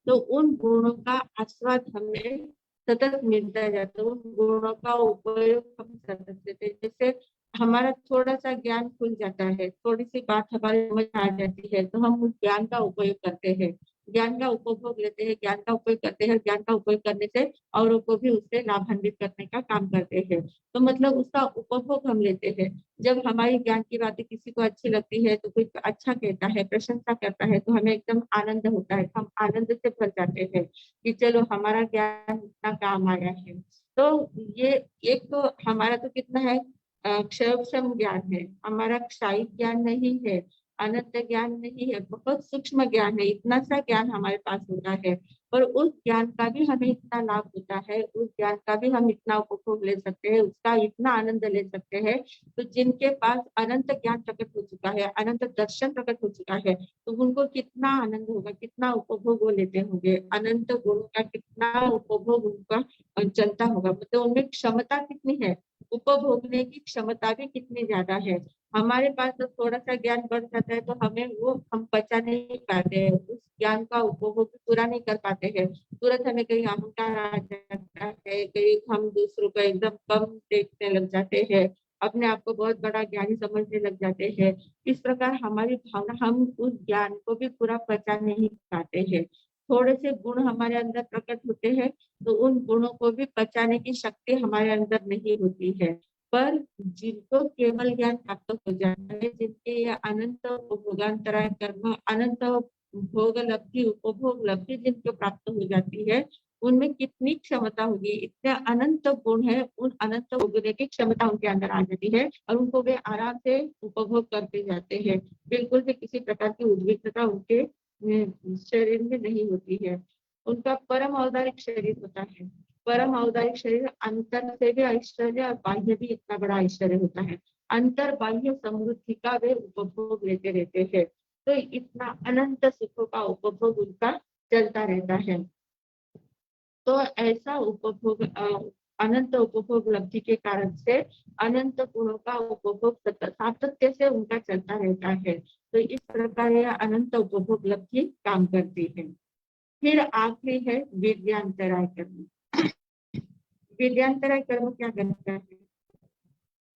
तो उन गुणों का आस्वाद हमें सतत मिलता जाता है, उन गुणों का उपयोग हम सतत देते हैं। जैसे हमारा थोड़ा सा ज्ञान खुल जाता है, थोड़ी सी बात हमारी समझ आ जाती है, तो हम उस ज्ञान का उपयोग करते हैं, ज्ञान का उपभोग लेते हैं, ज्ञान का उपयोग करते हैं, ज्ञान का उपयोग करने से औरों को भी उससे लाभान्वित करने का काम करते हैं। तो मतलब उसका उपभोग हम लेते हैं। जब हमारी ज्ञान की बातें किसी को अच्छी लगती है, तो कोई अच्छा कहता है, प्रशंसा करता है, तो हमें एकदम आनंद होता है, हम आनंद से भर जाते हैं कि चलो हमारा ज्ञान इतना काम आया है। तो ये एक तो हमारा तो कितना है, क्षयक्षम ज्ञान है, हमारा क्षायी ज्ञान नहीं है, अनंत ज्ञान नहीं है, बहुत सूक्ष्म ज्ञान है, इतना सा ज्ञान हमारे पास होता है, और उस ज्ञान का भी हमें इतना लाभ होता है, उस ज्ञान का भी हम इतना उपभोग ले सकते हैं, उसका इतना आनंद ले सकते हैं। तो जिनके पास अनंत ज्ञान प्रकट हो चुका है, अनंत दर्शन प्रकट हो चुका है, तो उनको कितना आनंद होगा, कितना उपभोग वो लेते होंगे, अनंत गुणों का कितना उपभोग उनका चलता होगा, मतलब उनमें क्षमता कितनी है, उपभोगने की क्षमता भी कितनी ज्यादा है। हमारे पास तो थोड़ा सा ज्ञान बढ़ जाता है, तो हमें वो हम पचा नहीं पाते हैं, उस ज्ञान का उपभोग पूरा नहीं कर पाते हैं, तुरंत हमें कहीं अहंकार आ जाता है, कहीं हम दूसरों को एकदम कम देखने लग जाते हैं, अपने आप को बहुत बड़ा ज्ञानी समझने लग जाते हैं। इस प्रकार हमारी भावना, हम उस ज्ञान को भी पूरा पचा नहीं पाते हैं। थोड़े से गुण हमारे अंदर प्रकट होते हैं, तो उन गुणों को भी पचाने की शक्ति हमारे अंदर नहीं होती है। पर जिनको केवल ज्ञान प्राप्त हो जाता है, जिनके ये अनंत भोगांतराय कर्म, अनंत भोग लब्धि, उपभोग लब्धि जिनको प्राप्त हो जाती है, उनमें कितनी क्षमता होगी, इतने अनंत गुण है, उन अनंत भोगने की क्षमता उनके अंदर आ जाती है और उनको वे आराम से उपभोग करते जाते हैं। बिल्कुल भी किसी प्रकार की उद्विग्नता उनके शरीर में नहीं होती है। उनका परम औदारिक शरीर होता है। परम औदारिक शरीर अंतर से भी ऐश्वर्य और बाह्य भी इतना बड़ा ऐश्वर्य होता है। अंतर बाह्य समृद्धि का वे उपभोग लेते रहते हैं। तो इतना अनंत सुखों का उपभोग उनका चलता रहता है। तो ऐसा उपभोग अनंत उपभोग लब्धि के कारण से अनंत गुणों का उपभोग सातत्य से उनका चलता रहता है। तो इस प्रकार यह अनंत उपभोग लब्धि काम करती है। फिर आखिरी है विद्यांतराय कर्म। विद्यांतराय कर्म क्या करता है?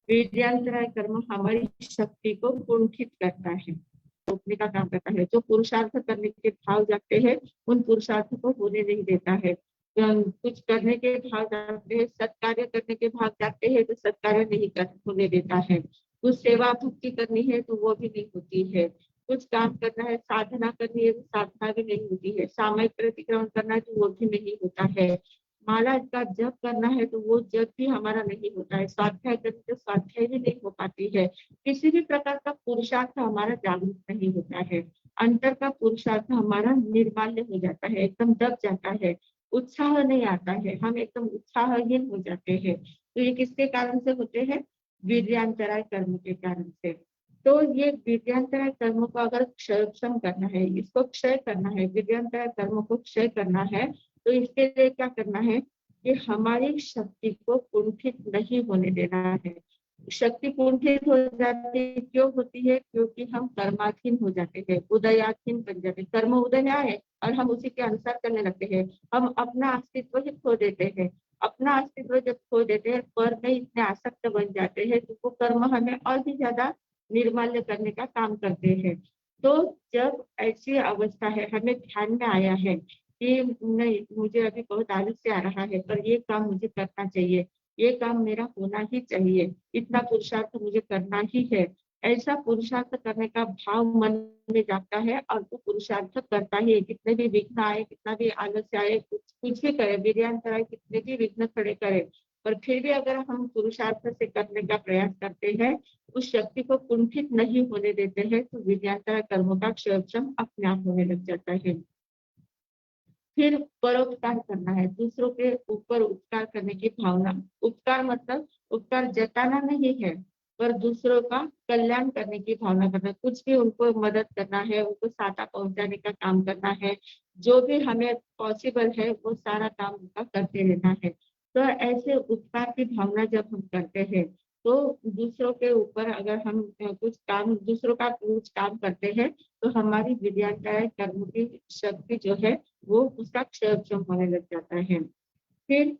विद्यांतराय कर्म हमारी शक्ति को कुंठित करता है, रोकने का काम करता है। जो पुरुषार्थ करने के भाव जागते हैं, उन पुरुषार्थ को होने नहीं देता है। कुछ करने के भाव जागते हैं, सत्कार्य करने के भाव जागते हैं, तो सत्कार्य नहीं होने देता है। कुछ सेवा भक्ति करनी है तो वो भी नहीं होती है। कुछ काम करना है, साधना करनी है तो साधना भी नहीं होती है। सामयिक प्रतिक्रमण करना है तो वो भी नहीं होता है। माला का जप करना है तो वो जप भी हमारा नहीं होता है। स्वाध्याय करनी तो स्वाध्याय भी नहीं हो पाती है। किसी भी प्रकार का पुरुषार्थ हमारा जागरूक नहीं होता है। अंतर का पुरुषार्थ हमारा निर्माल्य हो जाता है, एकदम दब जाता है, उत्साह नहीं आता है, हम एकदम उत्साहहीन हो जाते हैं। तो ये किसके कारण से होते हैं? वीर्यांतराय कर्म के कारण से। तो ये वीर्यांतराय कर्म को अगर क्षम करना है, इसको क्षय करना है, वीर्यांतराय कर्म को क्षय करना है, तो इसके लिए क्या करना है कि हमारी शक्ति को कुंठित नहीं होने देना है। शक्ति कुंठित हो जाती है, क्यों होती है? क्योंकि हम कर्माधीन हो जाते हैं, उदयाधीन बन जाते हैं। कर्म उदय में आए और हम उसी के अनुसार करने लगते हैं। हम अपना अस्तित्व ही खो देते हैं। अपना अस्तित्व जब खो देते हैं, पर में इतने आसक्त बन जाते हैं, तो वो कर्म हमें और भी ज्यादा निर्माल्य करने का काम करते हैं। तो जब ऐसी अवस्था है, हमें ध्यान में आया है कि नहीं, मुझे अभी बहुत आलस्य आ रहा है, पर ये काम मुझे करना चाहिए, ये काम मेरा होना ही चाहिए, इतना पुरुषार्थ मुझे करना ही है, ऐसा पुरुषार्थ करने का भाव मन में जागता है और वो पुरुषार्थ करता ही है। कितने भी विघ्न आए, कितना भी आलस्य आए, कुछ भी करे, वीर्यांतराय कितने भी विघ्न खड़े करे, पर फिर भी अगर हम पुरुषार्थ से करने का प्रयास करते हैं, उस शक्ति को कुंठित नहीं होने देते हैं, तो वीर्यांतराय कर्मों का क्षय अपने आप होने लग जाता है। फिर परोपकार करना है, दूसरों के ऊपर उपकार करने की भावना। उपकार मतलब उपकार जताना नहीं है, पर दूसरों का कल्याण करने की भावना करना। कुछ भी उनको मदद करना है, उनको सहायता पहुंचाने का काम करना है, जो भी हमें पॉसिबल है वो सारा काम उनका करते रहना है। तो ऐसे उपकार की भावना जब हम करते हैं, तो दूसरों के ऊपर अगर हम कुछ काम, दूसरों का कुछ काम करते हैं, तो हमारी विद्यांतराय कर्म की शक्ति जो है वो उसका क्षय होने लग जाता है। फिर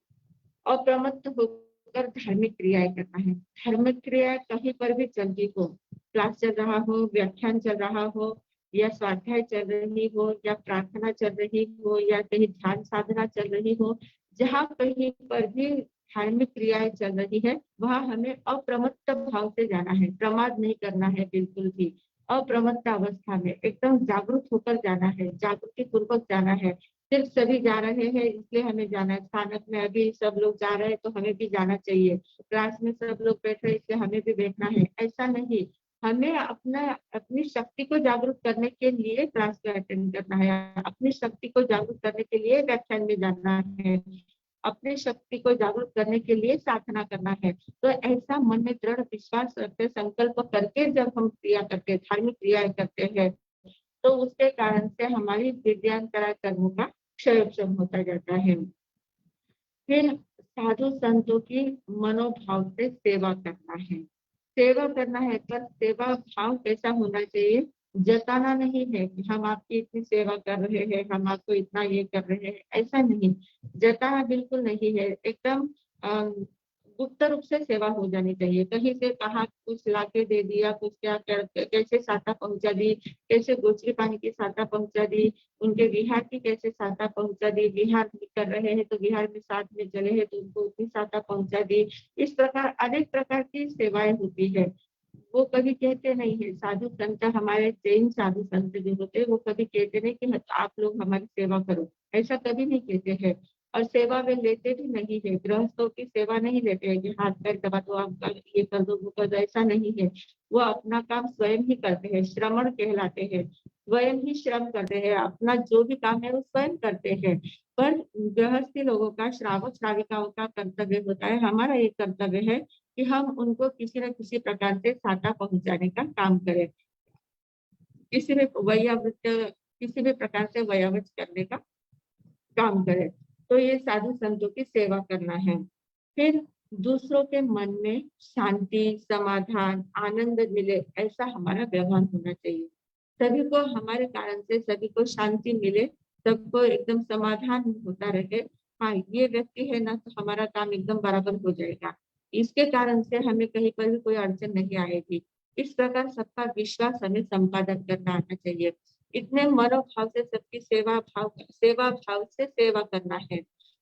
अप्रमत्त होकर धार्मिक क्रियाएं करना है। धार्मिक क्रिया कहीं पर भी चलती हो, क्लास चल रहा हो, व्याख्यान चल रहा हो, या स्वाध्याय चल रही हो, या प्रार्थना चल रही हो, या कहीं ध्यान साधना चल रही हो, जहाँ कहीं पर भी धार्मिक क्रियाएं चल रही है, वहां हमें अप्रमत्त भाव से जाना है, प्रमाद नहीं करना है बिल्कुल भी। अप्रमत्त अवस्था में एकदम जागरूक होकर जाना है, जागृति पूर्वक जाना है। सिर्फ सभी जा रहे हैं इसलिए हमें जाना है, स्थानक में अभी सब लोग जा रहे हैं तो हमें भी जाना चाहिए, क्लास में सब लोग बैठ रहे इसलिए हमें भी बैठना है, ऐसा नहीं। हमें अपनी शक्ति को जागरूक करने के लिए क्लास को अटेंड करना है, अपनी शक्ति को जागरूक करने के लिए व्याख्यान में जाना है, अपनी शक्ति को जागरूक करने के लिए साधना करना है। तो ऐसा मन में दृढ़ विश्वास रखते, संकल्प करके जब हम क्रिया करते, धार्मिक क्रियाएं करते हैं, तो उसके कारण से हमारी विद्यांतराय कर्मों का क्षय होता जाता है। फिर साधु संतों की मनोभाव से सेवा करना है। सेवा करना है, पर सेवा भाव कैसा होना चाहिए? जताना नहीं है कि हम आपकी इतनी सेवा कर रहे हैं, हम आपको इतना ये कर रहे हैं, ऐसा नहीं। जताना बिल्कुल नहीं है, एकदम गुप्त रूप से सेवा हो जानी चाहिए। कहीं से कहा कुछ लाके दे दिया, कुछ क्या कर कैसे साता पहुंचा दी, कैसे गोचरी पानी की साता पहुंचा दी, उनके विहार की कैसे साता पहुंचा दी, विहार भी कर रहे हैं तो विहार में साथ में चले हैं तो उनको उतनी साता पहुंचा दी। इस प्रकार अनेक प्रकार की सेवाएं होती है। वो कभी कहते नहीं है, साधु संत हमारे जैन साधु संत जो होते हैं वो कभी कहते नहीं कि आप लोग हमारी सेवा करो, ऐसा कभी नहीं कहते हैं। और सेवा वे लेते भी नहीं है, गृहस्थों की सेवा नहीं लेते हैं कि हाथ पैर दबा दो, आप ये कर दो वो कर दो, ऐसा नहीं है। वो अपना काम स्वयं ही करते हैं, श्रमण कहलाते हैं। स्वयं ही श्रम करते हैं, अपना जो भी काम है वो स्वयं करते हैं। पर गृहस्थी लोगों का, श्रावक श्राविकाओं का कर्तव्य होता है, हमारा ये कर्तव्य है कि हम उनको किसी न किसी प्रकार से साटा पहुंचाने का काम करें, किसी भी किसी भी प्रकार से वयावच करने का काम करें। तो ये साधु संतों की सेवा करना है। फिर दूसरों के मन में शांति, समाधान, आनंद मिले, ऐसा हमारा व्यवहार होना चाहिए। सभी को हमारे कारण से सभी को शांति मिले, सबको एकदम समाधान होता रहे। हाँ, ये व्यक्ति है ना तो हमारा काम एकदम बराबर हो जाएगा, इसके कारण से हमें कहीं पर भी कोई अड़चन नहीं आएगी। इस प्रकार सबका विश्वास हमें संपादन करना आना चाहिए। इतने मनोभाव से सबकी सेवा भाव से सेवा करना है।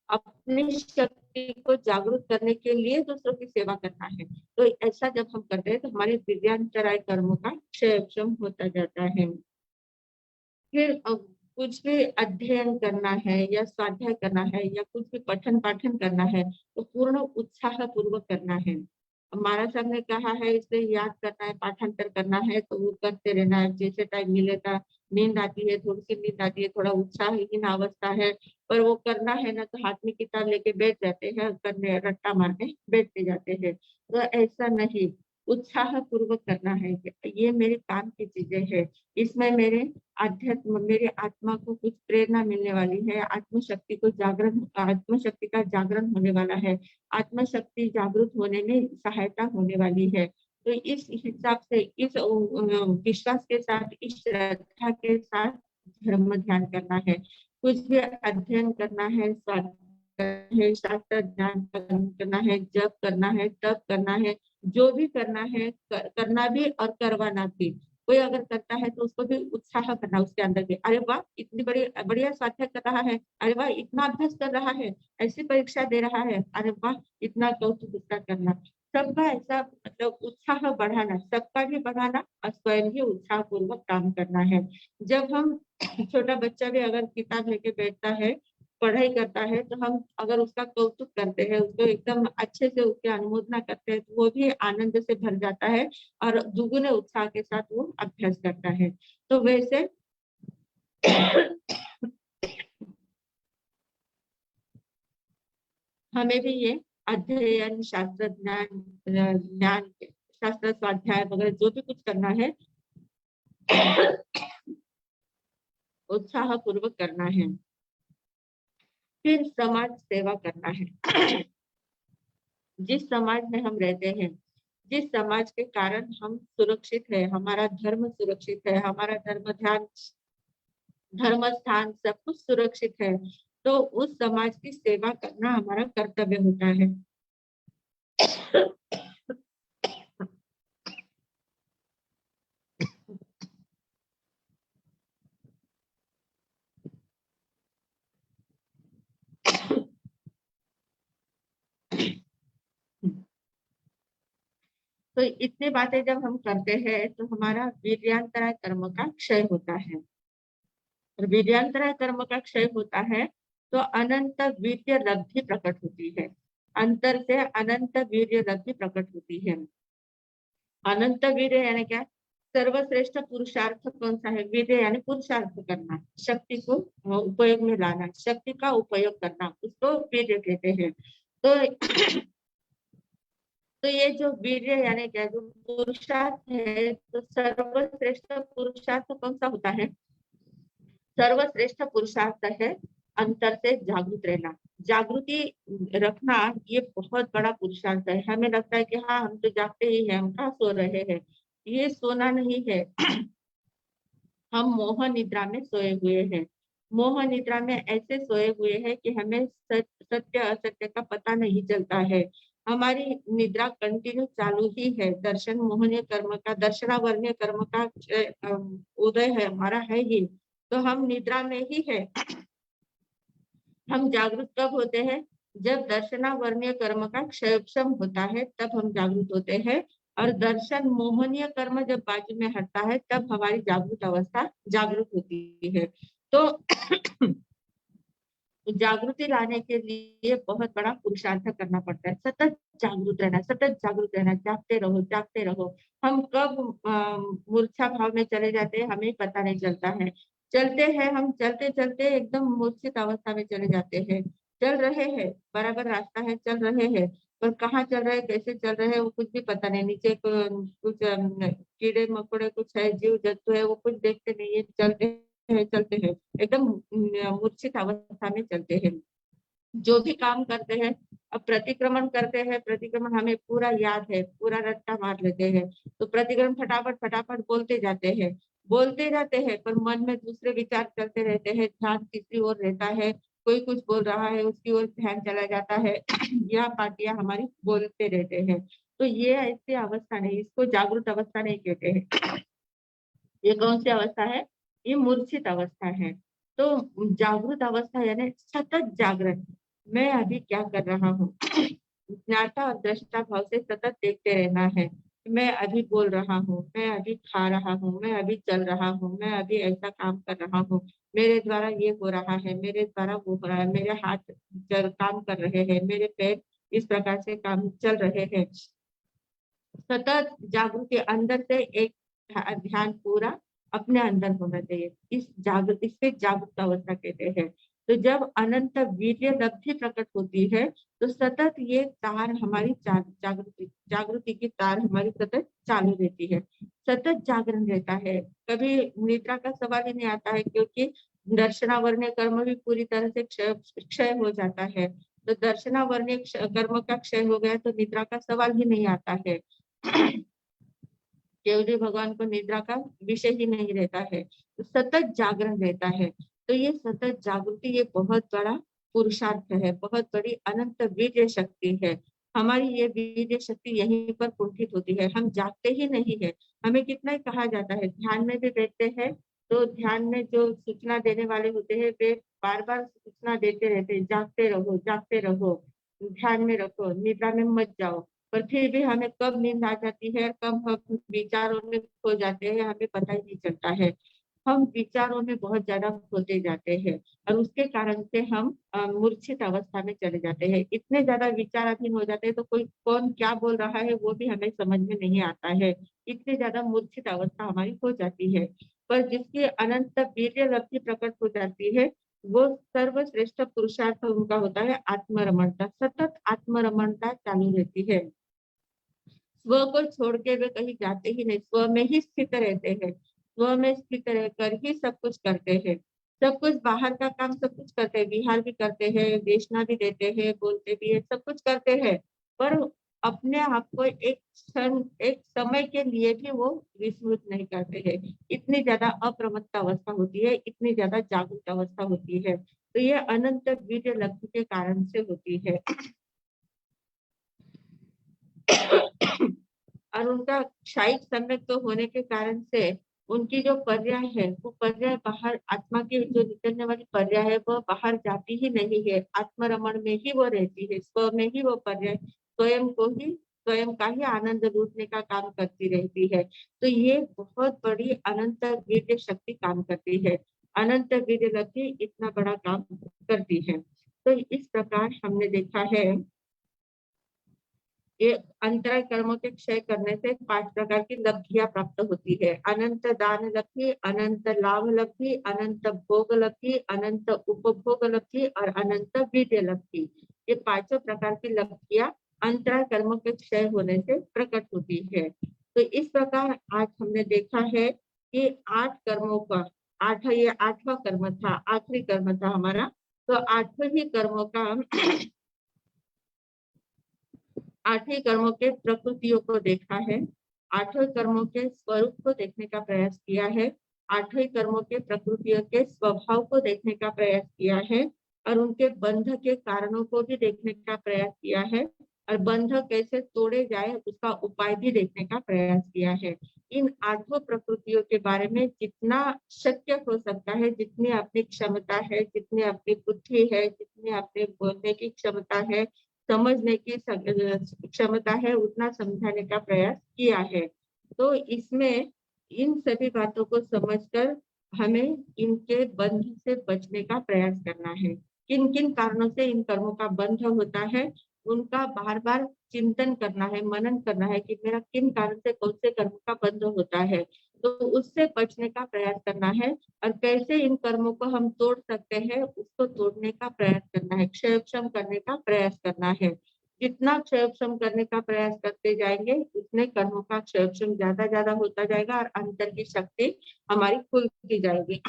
अपनी शक्ति को जागरूक करने के लिए दूसरों की सेवा करना है। तो ऐसा जब हम करते हैं तो हमारे दिव्यांतराय कर्मों का क्षय होता जाता है। फिर कुछ भी अध्ययन करना है या स्वाध्याय करना है या कुछ भी पठन पाठन करना है तो पूर्ण उत्साह पूर्वक करना है। महाराज साहब ने कहा है इसे याद करना है, पाठांतर करना है तो वो करते रहना है। जैसे टाइम मिलेगा, नींद आती है, थोड़ी सी नींद आती है, थोड़ा उत्साहहीन अवस्था है, पर वो करना है ना तो हाथ में किताब लेके बैठ जाते हैं, करने रट्टा मारने बैठते जाते हैं। तो ऐसा नहीं, उत्साह पूर्वक करना है कि ये मेरे काम की चीजें हैं, इसमें मेरे आध्यात्म, मेरी आत्मा को कुछ प्रेरणा मिलने वाली है, आत्मशक्ति का जागरण होने वाला है, आत्मशक्ति जागृत होने में सहायता होने वाली है। तो इस हिसाब से, इस विश्वास के साथ, इस श्रद्धा के साथ धर्म ध्यान करना है। कुछ भी अध्ययन करना है, है, शास्त्र ज्ञान करना है, जप करना है, तप करना है, जो भी करना है करना भी और करवाना भी। कोई अगर करता है तो उसको भी उत्साह करना उसके अंदर भी, अरे वाह इतनी बड़ी बढ़िया स्वाध्याय कर रहा है, अरे वाह इतना अभ्यास कर रहा है, ऐसी परीक्षा दे रहा है, अरे वाह इतना कौतुक उसका करना। सबका ऐसा मतलब उत्साह बढ़ाना, सबका भी बढ़ाना और स्वयं भी उत्साह पूर्वक काम करना है। जब हम छोटा बच्चा भी अगर किताब लेके बैठता है, पढ़ाई करता है, तो हम अगर उसका कौतुक करते हैं, उसको एकदम अच्छे से उसकी अनुमोदना करते हैं तो वो भी आनंद से भर जाता है और दुगुने उत्साह के साथ वो अभ्यास करता है। तो वैसे हमें भी ये अध्ययन, शास्त्र ज्ञान, शास्त्र स्वाध्याय वगैरह जो भी कुछ करना है उत्साह पूर्वक करना है। फिर समाज सेवा करना है। जिस समाज में हम रहते हैं, जिस समाज के कारण हम सुरक्षित है, हमारा धर्म सुरक्षित है, हमारा धर्म ध्यान, धर्म स्थान सब कुछ सुरक्षित है, तो उस समाज की सेवा करना हमारा कर्तव्य होता है। तो इतनी बातें जब हम करते हैं तो हमारा वीर्यांतराय कर्म का क्षय होता है। और वीर्यांतराय कर्म का क्षय होता है तो अनंत वीर्य लब्धि प्रकट होती है, अंतर से अनंत वीर्य लब्धि प्रकट होती है। अनंत वीर्य यानी क्या? सर्वश्रेष्ठ पुरुषार्थ कौन सा है? वीर्य यानी पुरुषार्थ करना, शक्ति को उपयोग में लाना, शक्ति का उपयोग करना, उसको वीर्य कहते हैं। तो तो ये जो वीर्य यानी क्या, जो पुरुषार्थ है, तो सर्वश्रेष्ठ पुरुषार्थ कौन सा होता है? सर्वश्रेष्ठ पुरुषार्थ है अंतर से जागृत रहना, जागृति रखना। ये बहुत बड़ा पुरुषार्थ है। हमें लगता है कि हाँ हम तो जागते ही हैं, हम कहाँ सो रहे हैं। ये सोना नहीं है। हम मोह निद्रा में सोए हुए हैं। मोह निद्रा में ऐसे सोए हुए हैं कि हमें सत्य असत्य का पता नहीं चलता है। हमारी निद्रा कंटिन्यू चालू ही है, दर्शन मोहनीय कर्म का, दर्शनावर्णीय कर्म का उदय है हमारा है ही, तो हम निद्रा में ही है। हम जागरूक कब होते हैं? जब दर्शनावर्णीय कर्म का क्षयक्षम होता है तब हम जागरूक होते हैं, और दर्शन मोहनीय कर्म जब बाजू में हटता है तब हमारी जागृत अवस्था जागरूक होती है। तो जागृति लाने के लिए बहुत बड़ा पुरुषार्थ करना पड़ता है, सतत जागरूक रहना, सतत जागरूक रहना, जागते रहो, जागते रहो। हम कब मूर्छा भाव में चले जाते हैं हमें पता नहीं चलता है। चलते हैं हम, चलते चलते एकदम मूर्छित अवस्था में चले जाते हैं। चल रहे हैं, बराबर रास्ता है, चल रहे हैं, पर कहाँ चल रहे हैं, कैसे चल रहे हैं वो कुछ भी पता नहीं। नीचे कुछ कीड़े मकोड़े कुछ है, जीव जंतु है, वो कुछ देखते नहीं है, चलते हैं एकदम मूर्छित अवस्था में चलते हैं। जो भी काम करते हैं, अब प्रतिक्रमण करते हैं, प्रतिक्रमण हमें पूरा याद है, पूरा रट्टा मार लेते हैं, तो प्रतिक्रमण फटाफट फटाफट बोलते जाते हैं, पर मन में दूसरे विचार चलते रहते हैं, ध्यान किसी और रहता है, कोई कुछ बोल रहा है उसकी ओर ध्यान चला जाता है। यह पार्टियां हमारी बोलते रहते हैं, तो ये ऐसी अवस्था नहीं, इसको जागृत अवस्था नहीं कहते हैं। ये कौन सी अवस्था है? ये मूर्छित अवस्था है। तो जागृत अवस्था यानी सतत जागरण, मैं अभी क्या कर रहा हूँ। ज्ञाता और दृष्टा भाव से सतत देखते रहना है। मैं अभी बोल रहा हूँ, मैं अभी खा रहा हूँ, मैं अभी चल रहा हूँ, मैं अभी ऐसा काम कर रहा हूँ, मेरे द्वारा ये हो रहा है, मेरे द्वारा वो हो रहा है, मेरे हाथ काम कर रहे हैं, मेरे पैर इस प्रकार से काम चल रहे हैं। सतत जागृति अंदर से एक ध्यान पूरा अपने अंदर होना चाहिए, इससे जागृत अवस्था कहते हैं। तो जब अनंत वीर्य लब्धि प्रकट होती है तो सतत ये तार हमारी जागृति की तार हमारी सतत चालू रहती है, सतत जागरण रहता है। कभी निद्रा का सवाल ही नहीं आता है, क्योंकि दर्शनावर्ण्य कर्म भी पूरी तरह से क्षय हो जाता है। तो दर्शनावर्ण्य कर्म का क्षय हो गया तो निद्रा का सवाल ही नहीं आता है। केवल भगवान को निद्रा का विषय ही नहीं रहता है, तो सतत जागरण रहता है। तो ये सतत जागृति ये बहुत बड़ा पुरुषार्थ है, बहुत बड़ी अनंत वीर्य शक्ति है। हमारी ये वीर्य शक्ति यहीं पर कुंठित होती है, हम जागते ही नहीं है। हमें कितना ही कहा जाता है, ध्यान में भी बैठते हैं तो ध्यान में जो सूचना देने वाले होते हैं वे बार बार सूचना देते रहते हैं, जागते रहो, ध्यान में रखो, निद्रा में मत जाओ। पर फिर भी हमें कब नींद आ जाती है, कब हम विचारों में खो जाते हैं, हमें पता ही नहीं चलता है। हम विचारों में बहुत ज्यादा खोते जाते हैं और उसके कारण से हम मूर्छित अवस्था में चले जाते हैं। इतने ज्यादा विचाराधीन हो जाते हैं तो कोई कौन क्या बोल रहा है वो भी हमें समझ में नहीं आता है। इतनी ज्यादा मूर्छित अवस्था हमारी हो जाती है। पर जिसकी अनंत वीर्य लब्धि प्रकट हो जाती है वो सर्वश्रेष्ठ पुरुषार्थ उनका होता है आत्मरमणता, सतत आत्मरमणता चालू रहती है। स्व को छोड़ के वे कहीं जाते ही नहीं, स्व में ही स्थित रहते हैं, स्व में स्थित रहकर ही सब कुछ करते हैं। सब कुछ बाहर का काम सब कुछ करते हैं, विहार भी करते हैं, देशना भी देते हैं, बोलते भी है, सब कुछ करते हैं, पर अपने आप को एक क्षण एक समय के लिए भी वो विस्मृत नहीं करते हैं। इतनी ज्यादा अप्रमत्त अवस्था होती है, इतनी ज्यादा जागरूक अवस्था होती है। तो ये अनंत वीर्य लब्धि के कारण से होती है। और उनका क्षायिक सम्यक तो होने के कारण से उनकी जो पर्याय है वो पर्याय बाहर, आत्मा की जो निकलने वाली पर्याय है वो बाहर जाती ही नहीं है, आत्मरमण में ही वो रहती है, स्व में ही वो पर्याय स्वयं का ही आनंद लूटने का काम करती रहती है। तो ये बहुत बड़ी अनंत वीर्य शक्ति काम करती है, अनंत वीर्य लक्ष्मी इतना बड़ा काम करती है। तो इस प्रकार हमने देखा है ये अंतराय कर्मों के क्षय करने से 5 प्रकार की लब्धियां प्राप्त होती है। अनंत दान लब्धि, अनंत लाभ लब्धि, अनंत भोग लब्धि, अनंत उपभोग लब्धि और अनंत वीर्य लब्धि। ये 5 प्रकार की लब्धियां अंतराय कर्मों के क्षय होने से प्रकट होती है। तो इस प्रकार आज हमने देखा है कि 8 कर्मों का ये 8वां कर्म था, आखिरी कर्म था हमारा। तो 8 ही कर्मों का 8 ही कर्मों के प्रकृतियों को देखा है, 8 कर्मों के स्वरूप को देखने का प्रयास किया है, 8 कर्मों के प्रकृतियों के स्वभाव को देखने का प्रयास किया है और उनके बंध के कारणों को भी देखने का प्रयास किया है और बंध कैसे तोड़े जाए उसका उपाय भी देखने का प्रयास किया है। इन आठों प्रकृतियों के बारे में जितना शक्य हो सकता है, जितनी अपनी क्षमता है, जितनी अपनी बुद्धि है, जितनी अपने बोलने की क्षमता है, समझने की क्षमता है, उतना समझाने का प्रयास किया है। तो इसमें इन सभी बातों को समझकर हमें इनके बंध से बचने का प्रयास करना है। किन किन कारणों से इन कर्मों का बंध होता है, उनका बार बार चिंतन करना है, मनन करना है कि मेरा किन कारण से कौन से कर्म का बंध होता है, तो उससे बचने का प्रयास करना है। और कैसे इन कर्मों को हम तोड़ सकते हैं, उसको तोड़ने का प्रयास करना है, क्षयक्षम करने का प्रयास करना है। जितना क्षयक्षम करने का प्रयास करते जाएंगे, उतने कर्मों का क्षयक्षम ज्यादा होता जाएगा और अंतर की शक्ति हमारी खुलती जाएगी।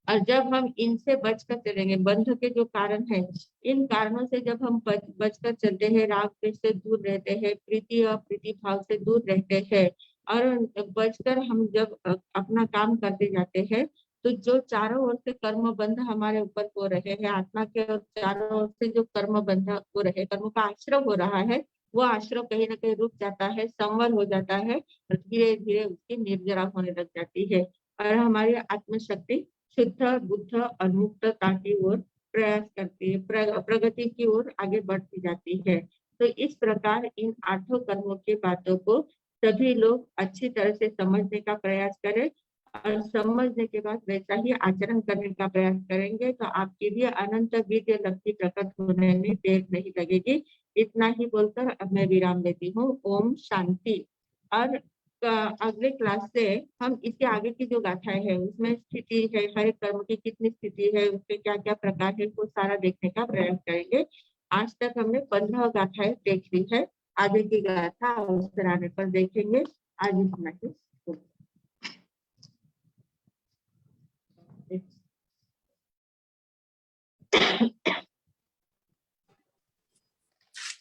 और जब हम इनसे बचकर चलेंगे, बंध के जो कारण है, इन कारणों से जब हम बचकर चलते हैं, राग द्वेष से दूर रहते हैं, प्रीति और प्रीति भाव से दूर रहते हैं, और बचकर हम जब अपना काम करते जाते हैं, तो जो चारों ओर से कर्म बंध हमारे ऊपर हो रहे हैं, आत्मा के और चारों ओर से जो कर्म बंध हो रहे, कर्म का आश्रय हो रहा है, वो आश्रय कहीं ना कहीं रुक जाता है, संवर हो जाता है, और धीरे धीरे उसकी निर्जरा होने लग जाती है, और हमारी आत्मशक्ति शुद्ध बुद्ध और मुक्तता की ओर प्रयास करती है, प्रगति की ओर आगे बढ़ती जाती है। तो इस प्रकार इन आठों कर्मों की बातों को सभी लोग अच्छी तरह से समझने का प्रयास करें, और समझने के बाद वैसा ही आचरण करने का प्रयास करेंगे, तो आपकी भी अनंत वीर्य लक्ष्मी प्रकट होने में देर नहीं लगेगी। इतना ही बोलकर अब मैं विराम देती हूँ। ओम शांति। और अगले क्लास से हम इसके आगे की जो गाथाएं है, उसमें स्थिति है, हर एक कर्म की कितनी स्थिति है, उसके क्या क्या प्रकार है, वो सारा देखने का प्रयास करेंगे। आज तक हमने 15 गाथाएं देख ली है, आगे की गाथा अवसर आने पर देखेंगे। आज इतना ही।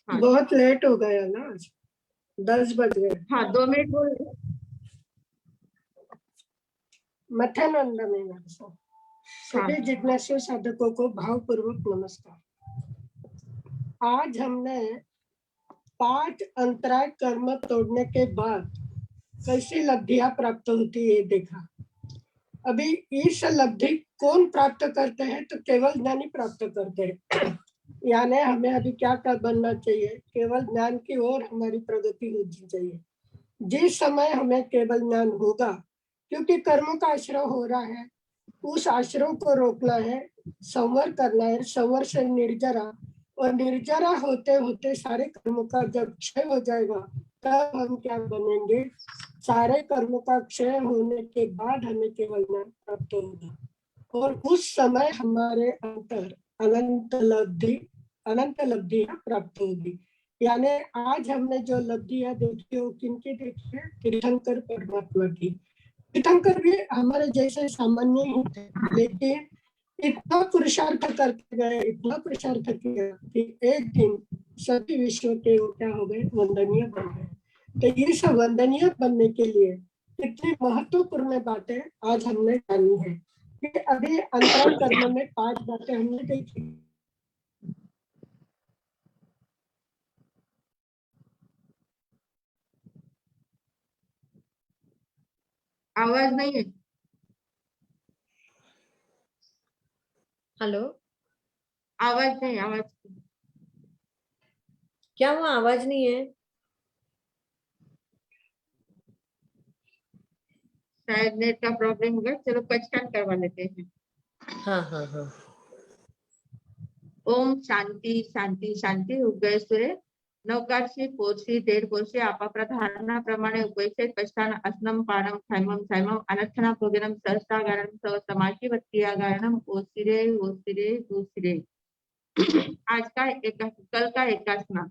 हाँ, बहुत लेट हो गया ना, 10 बज गए। हाँ 2 मिनट बोल। मथानंदन सभी जिज्ञासु साधकों को भावपूर्वक नमस्कार। आज हमने 5 अंतराय कर्म तोड़ने के बाद कैसी लब्धियां प्राप्त होती है देखा। अभी इस लब्धि कौन प्राप्त करते हैं, तो केवल ज्ञानी प्राप्त करते हैं। यानी हमें अभी क्या क्या बनना चाहिए, केवल ज्ञान की ओर हमारी प्रगति होनी चाहिए। जिस समय हमें केवल ज्ञान होगा, क्योंकि कर्मों का आश्रय हो रहा है, उस आश्रय को रोकना है, संवर करना है, संवर से निर्जरा, और निर्जरा होते होते सारे कर्मों का जब क्षय हो जाएगा, तब हम क्या बनेंगे, सारे कर्मों का क्षय होने के बाद हमें केवल ज्ञान प्राप्त होगा, और उस समय हमारे अंतर अनंत लब्धियां प्राप्त होगी। यानी आज हमने जो लब्धियां देखी हो, किनकी देखी है, तीर्थंकर परमात्मा की। तीर्थंकर भी हमारे जैसे सामान्य ही थे, लेकिन इतना पुरुषार्थ करके गए, इतना पुरुषार्थ किया कि एक दिन सभी विश्व के क्या हो गए, वंदनीय बन गए। तो ये सब वंदनीय बनने के लिए कितनी महत्वपूर्ण बातें आज हमने जानी है। कि अभी अंतराल कर्म में 5 बातें हमने देखी। आवाज नहीं है। हेलो, आवाज नहीं, आवाज क्या हुआ? आवाज नहीं है? शायद नेट का प्रॉब्लम होगा। चलो पचकान करवा लेते हैं। हाँ हाँ हाँ। ओम शांति शांती शांती. उगय सूर्य नवकारशी पोरशी देर पोरशी आपापरा धारणा उपैसे पश्चान अस्नम पानम खैमम सैमम अनर्थना भोजनम सहस्त्रागारणम सव समाशी वत्तियागारणम ओसिरे ओसिरे दूसरे. आज का कल का एकासना.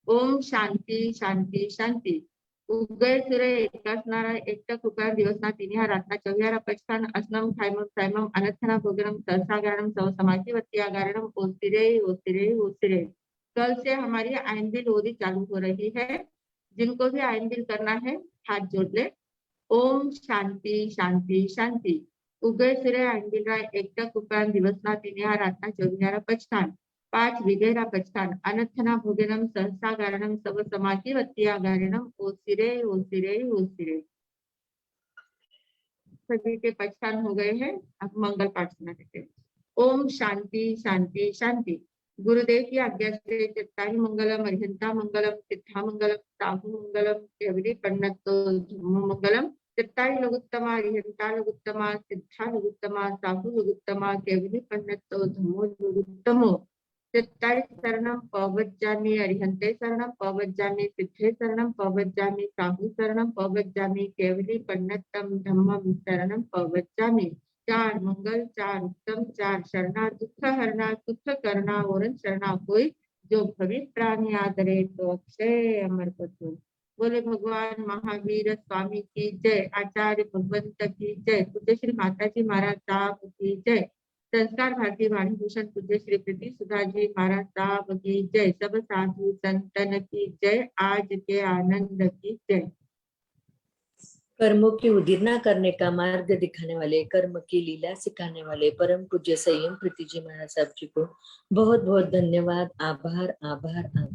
ओम शांति शांति शांति. उगय सूर्य एकासनारा एकटक उकार दिवसना तिनिहा रातना 24 पचकान अस्नम खैमम सैमम अनर्थना भोजनम सहस्त्रागारणम सव समाशी वत्तियागारणम ओसिरे ओसिरे ओसिरे. कल से हमारी आयन बिल ओरी चालू हो रही है. जिनको भी आयन बिल करना है हाथ जोड़ ले. ओम शांति शांति शांति. उगय सूर्य आयन बिल एकटक उकार दिवसना तिनिहा रातना 24 पचकान पांच विगेरा पचखान अनर्थना भोजनम सहसा गारणम सब समाधिवत्या गारणम ओसिरे ओसिरे ओसिरे। सभी के पचखान हो गए हैं। अब मंगल पाठ सुना देते हैं। ओम शांति शांति शांति। गुरुदेव की आज्ञा से चित्ताहि मंगलम अरिहंता मंगलम सिद्धा मंगलम साहु मंगलम केवली पंडितो धम्मो मंगलम। चित्ताहि लघुत्तमा अरिहंता लघुत्तमा सिद्धा लघुत्तमा साहु लघुत्तमा केवली पंडितो धम्मो लघुत्तमो। चित्ताहि शरणम पवज्जामि अरिहंते शरणम पवज्जामि सिद्धे शरणम पवज्जामि साहु शरणम पवज्जामि केवली पंडितम धम्मम शरणम पवज्जामि। चार मंगल चार उत्तम चार शरणा दुख हरना सुख करना और शरणा कोई जो भवि प्राणी आदरे तो अक्षय अमर पशु। बोले भगवान महावीर स्वामी की जय। आचार्य भगवंत की जय। पूज्य श्री माता जी महाराज साहब की जय। संस्कार भारती वाणी भूषण पूज्य श्री प्रीति सुधा जी महाराज साहब की जय। सब साधु संतन की जय। आज के आनंद की जय। कर्मों की उदिरना करने का मार्ग दिखाने वाले, कर्म की लीला सिखाने वाले परम पूज्य संयम प्रीति जी महाराज साहब जी को बहुत बहुत धन्यवाद। आभार आभार आभार।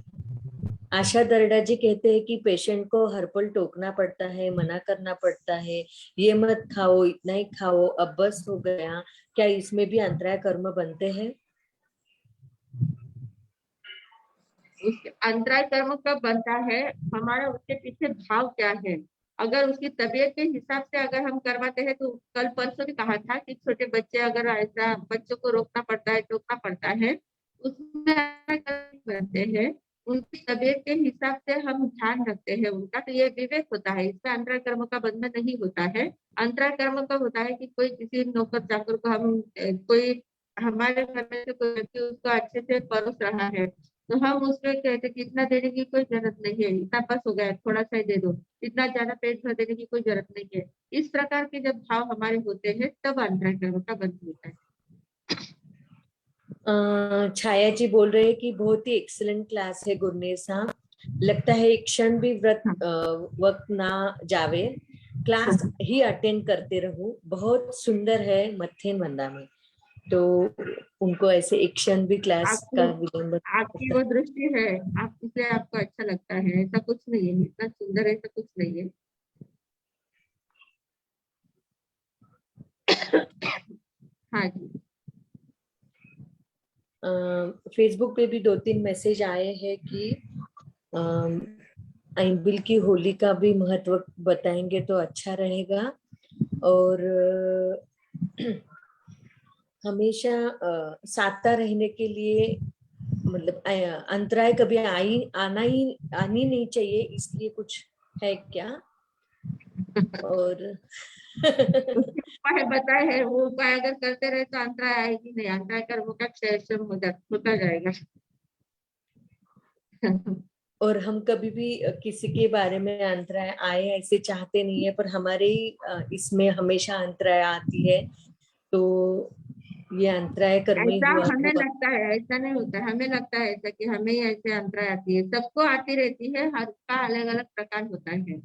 आशा दरडा जी कहते हैं कि पेशेंट को हर पल टोकना पड़ता है, मना करना पड़ता है, ये मत खाओ, इतना ही खाओ, अब बस हो गया। क्या इसमें भी अंतराय कर्म बनते हैं? अंतराय कर्म कब बनता है? हमारा उसके पीछे भाव क्या है? अगर उसकी तबीयत के हिसाब से अगर हम करवाते हैं, तो कल परसों भी कहा था कि छोटे बच्चे अगर ऐसा बच्चों को रोकना पड़ता है, टोकना पड़ता है, उसमें बनते हैं। उनकी तबीयत के हिसाब से हम ध्यान रखते हैं उनका, तो ये विवेक होता है। इसमें अंतराय कर्म का बंधन नहीं होता है। अंतराय कर्म कब होता है कि कोई किसी नौकर चाकर को हम कोई हमारे घर में से कोई व्यक्ति उसको अच्छे से परोस रहा है, तो हम उसमें कहते कि इतना देने की कोई जरूरत नहीं है, इतना बस हो गया, थोड़ा सा ही दे दो, इतना ज्यादा पेट भर देने की कोई जरूरत नहीं है। इस प्रकार के जब भाव हमारे होते हैं, तब अंतराय कर्म का बंधन होता है। छाया जी बोल रहे हैं कि बहुत ही एक्सीलेंट क्लास है गुरनेर साहब, लगता है एक क्षण भी वक्त ना जावे, क्लास ही अटेंड करते रहूं, बहुत सुंदर है मथेन वंदा में। तो उनको ऐसे एक क्षण भी क्लास का विलंब। आपकी वो दृष्टि है, आप इसलिए आपको अच्छा लगता है, ऐसा कुछ नहीं है। इतना सुंदर है, ऐसा कुछ नहीं है। हाँ जी। फेसबुक पे भी 2-3 मैसेज आए हैं कि आइंबिल की होली का भी महत्व बताएंगे तो अच्छा रहेगा। और हमेशा साधता रहने के लिए मतलब अंतराय कभी आनी नहीं चाहिए, इसलिए कुछ है क्या? और उपाय बताए है, वो उपाय अगर करते रहे तो अंतराय आएगी नहीं। अंतराय कर्म का क्षय होता जाएगा। और हम कभी भी किसी के बारे में अंतराय आए ऐसे चाहते नहीं है, पर हमारे ही इसमें हमेशा अंतराय आती है, तो ये अंतराय कर्म ही ऐसा हुआ। हमें लगता है, ऐसा नहीं होता है। हमें लगता है ऐसा कि हमें ही ऐसे अंतराय आती है, सबको आती रहती है, हर का अलग अलग प्रकार होता है।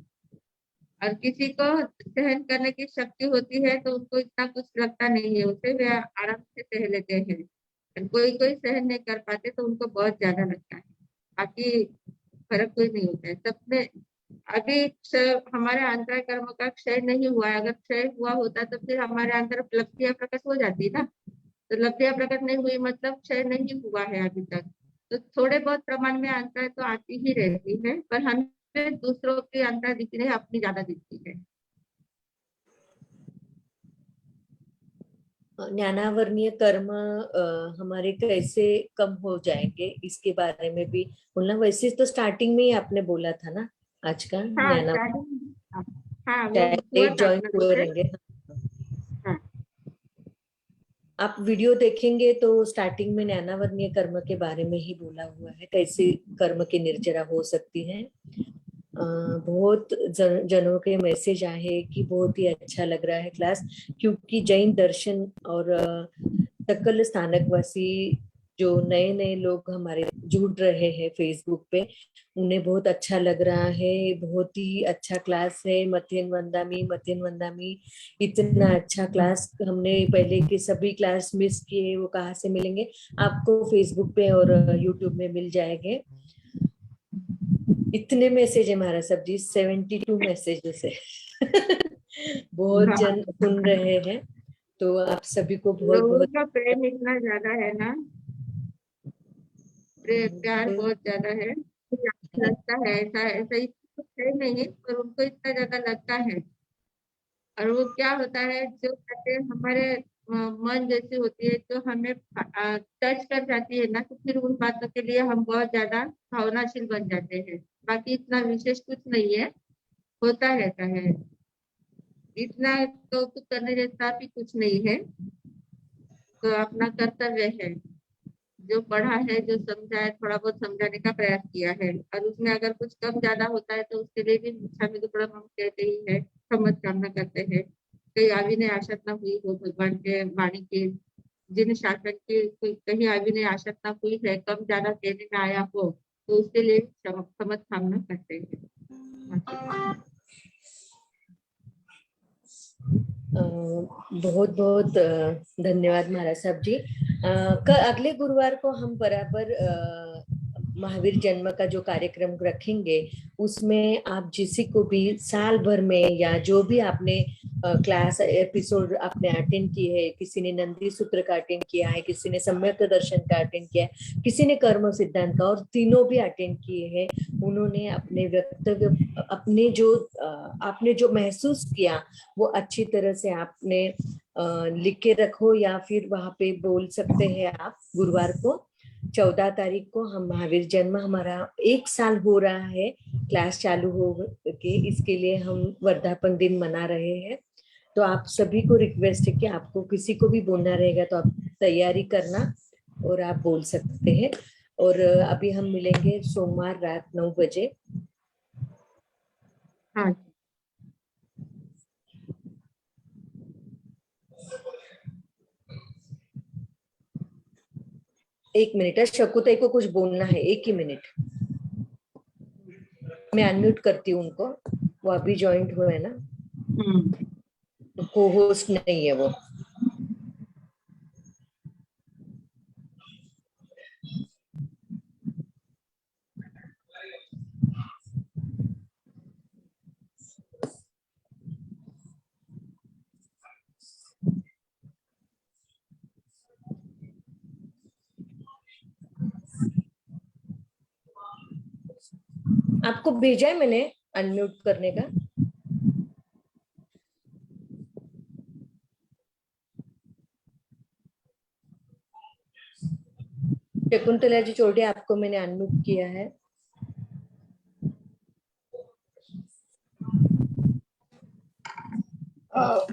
और किसी को सहन करने की शक्ति होती है तो उनको इतना कुछ लगता नहीं है, उसे वे आराम से सह लेते हैं। कोई कोई सहन नहीं कर पाते तो उनको बहुत ज्यादा लगता है। बाकी फर्क कोई नहीं होता है सब में। अभी हमारे अंतराय कर्म का क्षय नहीं हुआ है। अगर क्षय हुआ होता तो फिर हमारे अंदर उपलब्धियां प्रकट हो जाती ना। तो उपलब्धियां प्रकट नहीं हुई मतलब क्षय नहीं हुआ है अभी तक। तो थोड़े बहुत प्रमाण में अंतराय तो आती ही रहती है, पर हमें दूसरों की अंतराय दिखती नहीं, अपनी ज्यादा दिखती है। ज्ञानावरणीय कर्म हमारे कैसे कम हो जाएंगे, इसके बारे में भी बोलना। वैसे तो स्टार्टिंग में ही आपने बोला था ना आज का हाँ हाँ, वो हुआ था ज्वाइन अपना हुए विषय। रहेंगे। हाँ। आप वीडियो देखेंगे तो स्टार्टिंग में ज्ञानावरणीय कर्म के बारे में ही बोला हुआ है, कैसे कर्म की निर्जरा हो सकती है। बहुत जनों के मैसेज आए कि बहुत ही अच्छा लग रहा है क्लास, क्योंकि जैन दर्शन और सकल स्थानकवासी जो नए नए लोग हमारे जुड़ रहे हैं फेसबुक पे, उन्हें बहुत अच्छा लग रहा है। बहुत ही अच्छा क्लास है। मथिन वंदामी इतना अच्छा क्लास हमने पहले के सभी क्लास मिस किए, वो कहाँ से मिलेंगे आपको? फेसबुक पे और यूट्यूब में मिल जाएंगे। इतने मैसेज है महाराज साहब जी, 72 मैसेजेस है। बहुत जन सुन रहे हैं, तो आप सभी को बहुत लोगों बहुत का प्रेम इतना ज्यादा है ना, प्यार बहुत ज्यादा है। लगता है ऐसा ऐसा ही कुछ है नहीं, पर उनको इतना ज्यादा लगता है। और वो क्या होता है, जो बातें हमारे मन जैसी होती है, जो हमें टच कर जाती है ना, तो फिर उन बातों के लिए हम बहुत ज्यादा भावनाशील बन जाते हैं। बाकी इतना विशेष कुछ नहीं है, होता रहता है। इतना तो कुछ करने जैसा भी कुछ नहीं है, तो अपना कर्तव्य है। जो पढ़ा है, जो समझा है, थोड़ा बहुत समझाने का प्रयास किया है, और उसमें अगर कुछ कम ज्यादा होता है तो उसके लिए भी स्वामी को थोड़ा हम कहते ही है, क्षमत कामना करते हैं। कहीं अभिनय आशा न हुई हो भगवान के वाणी के, जिन शासन की कहीं अभिनय आशा न हुई है, कम ज्यादा कहने में आया हो, तो उसके लिए क्षमत कामना करते हैं। बहुत बहुत धन्यवाद महाराज साहब जी। अगले गुरुवार को हम बराबर महावीर जन्म का जो कार्यक्रम रखेंगे, उसमें आप जिसी को भी साल भर में या जो भी आपने क्लास एपिसोड आपने अटेंड की है, किसी ने नंदी सूत्र का अटेंड किया है, किसी ने सम्यक दर्शन का अटेंड किया है, किसी ने कर्म सिद्धांत का, और तीनों भी अटेंड किए हैं, उन्होंने अपने वक्तव्य, अपने जो आपने जो महसूस किया वो अच्छी तरह से आपने लिख के रखो, या फिर वहां पे बोल सकते हैं आप। गुरुवार को 14 तारीख को हम महावीर जन्म, हमारा 1 साल हो रहा है क्लास चालू हो के, इसके लिए हम वर्धापन दिन मना रहे हैं। तो आप सभी को रिक्वेस्ट है कि आपको किसी को भी बोलना रहेगा तो आप तैयारी करना और आप बोल सकते हैं। और अभी हम मिलेंगे सोमवार रात 9 बजे। हाँ, 1 मिनट है, शकुताई को कुछ बोलना है, 1 ही मिनट। मैं अनम्यूट करती हूँ उनको, वो अभी ज्वाइंट हुए है ना, को होस्ट नहीं है वो। आपको भेजा है मैंने अनम्यूट करने का। शकुंतला जी चौधरी, आपको मैंने अनम्यूट किया है।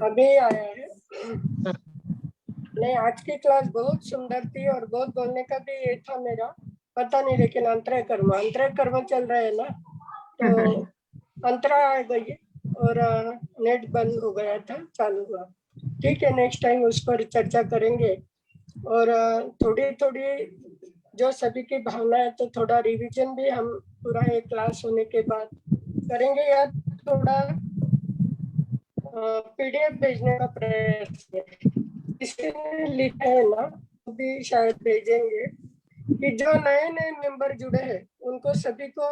अभी आया है। नहीं, आज की क्लास बहुत सुंदर थी और बहुत बोलने का भी ये था मेरा, पता नहीं, लेकिन अंतरय कर्म चल रहे हैं ना, तो अंतरा आ गई और नेट बंद हो गया था, चालू हुआ। ठीक है, नेक्स्ट टाइम उस पर चर्चा करेंगे। और थोड़ी थोड़ी जो सभी की भावना है, तो थोड़ा रिवीजन भी हम पूरा एक क्लास होने के बाद करेंगे, या थोड़ा पीडीएफ भेजने का प्रयास है। किसी ने लिखा है ना, वो भी शायद भेजेंगे, कि जो नए नए मेंबर जुड़े हैं उनको सभी को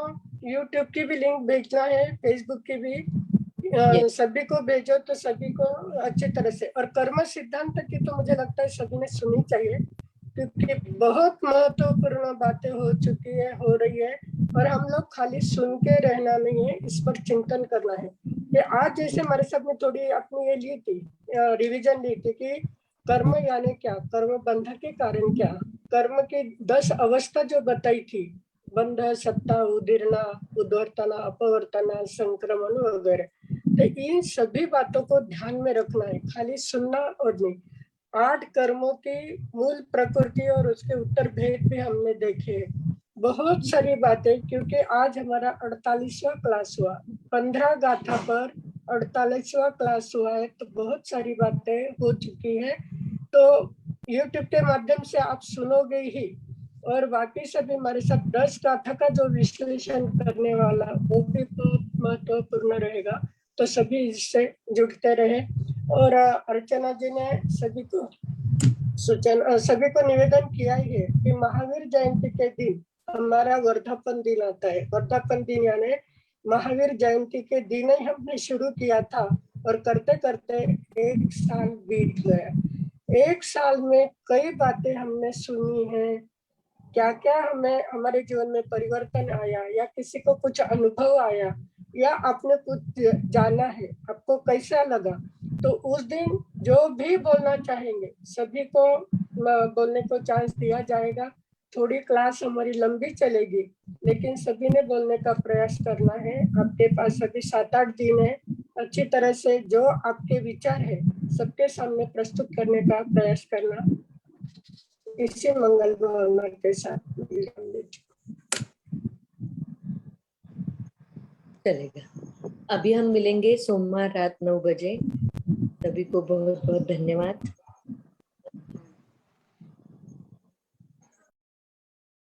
यूट्यूब की भी लिंक भेजना है, फेसबुक की भी, सभी को भेजो तो सभी को अच्छी तरह से। और कर्म सिद्धांत की तो मुझे लगता है सभी ने सुननी चाहिए, क्योंकि बहुत महत्वपूर्ण बातें हो चुकी है, हो रही है, और हम लोग खाली सुन के रहना नहीं है, इस पर चिंतन करना है। ये आज जैसे हमारे सब ने थोड़ी अपनी ये ली थी, रिवीजन ली थी कि कर्म यानी क्या, कर्म बंध के कारण क्या, कर्म की 10 अवस्था जो बताई थी, बंध, सत्ता, उदीर्णा, उद्वर्तना, अपवर्तना, संक्रमण वगैरह, तो इन सभी बातों को ध्यान में रखना है, खाली सुनना और नहीं। 8 कर्मों की मूल प्रकृति और उसके उत्तर भेद भी हमने देखे, बहुत सारी बातें, क्योंकि आज हमारा 48वां क्लास हुआ, 15 गाथा पर 48वां क्लास हुआ है, तो बहुत सारी बातें हो चुकी है। तो YouTube के माध्यम से आप सुनोगे ही, और बाकी सभी हमारे साथ 10 गाथा का जो विश्लेषण करने वाला वो भी बहुत महत्वपूर्ण रहेगा, तो सभी इससे जुड़ते रहे। और अर्चना जी ने सभी को सभी को निवेदन किया ही है कि महावीर जयंती के दिन हमारा वर्धापन दिन आता है। वर्धापन दिन यानी महावीर जयंती के दिन ही हमने शुरू किया था और करते करते 1 साल बीत गया। 1 साल में कई बातें हमने सुनी है, क्या क्या हमें हमारे जीवन में परिवर्तन आया या किसी को कुछ अनुभव आया या आपने कुछ जाना है, आपको कैसा लगा। तो उस दिन जो भी बोलना चाहेंगे सभी को बोलने को चांस दिया जाएगा। थोड़ी क्लास हमारी लंबी चलेगी, लेकिन सभी ने बोलने का प्रयास करना है। आपके पास अभी 7-8 दिन है, अच्छी तरह से जो आपके विचार है सबके सामने प्रस्तुत करने का प्रयास करना। इसी मंगल भावना के साथ चलेगा। अभी हम मिलेंगे सोमवार रात 9 बजे। सभी को बहुत बहुत धन्यवाद।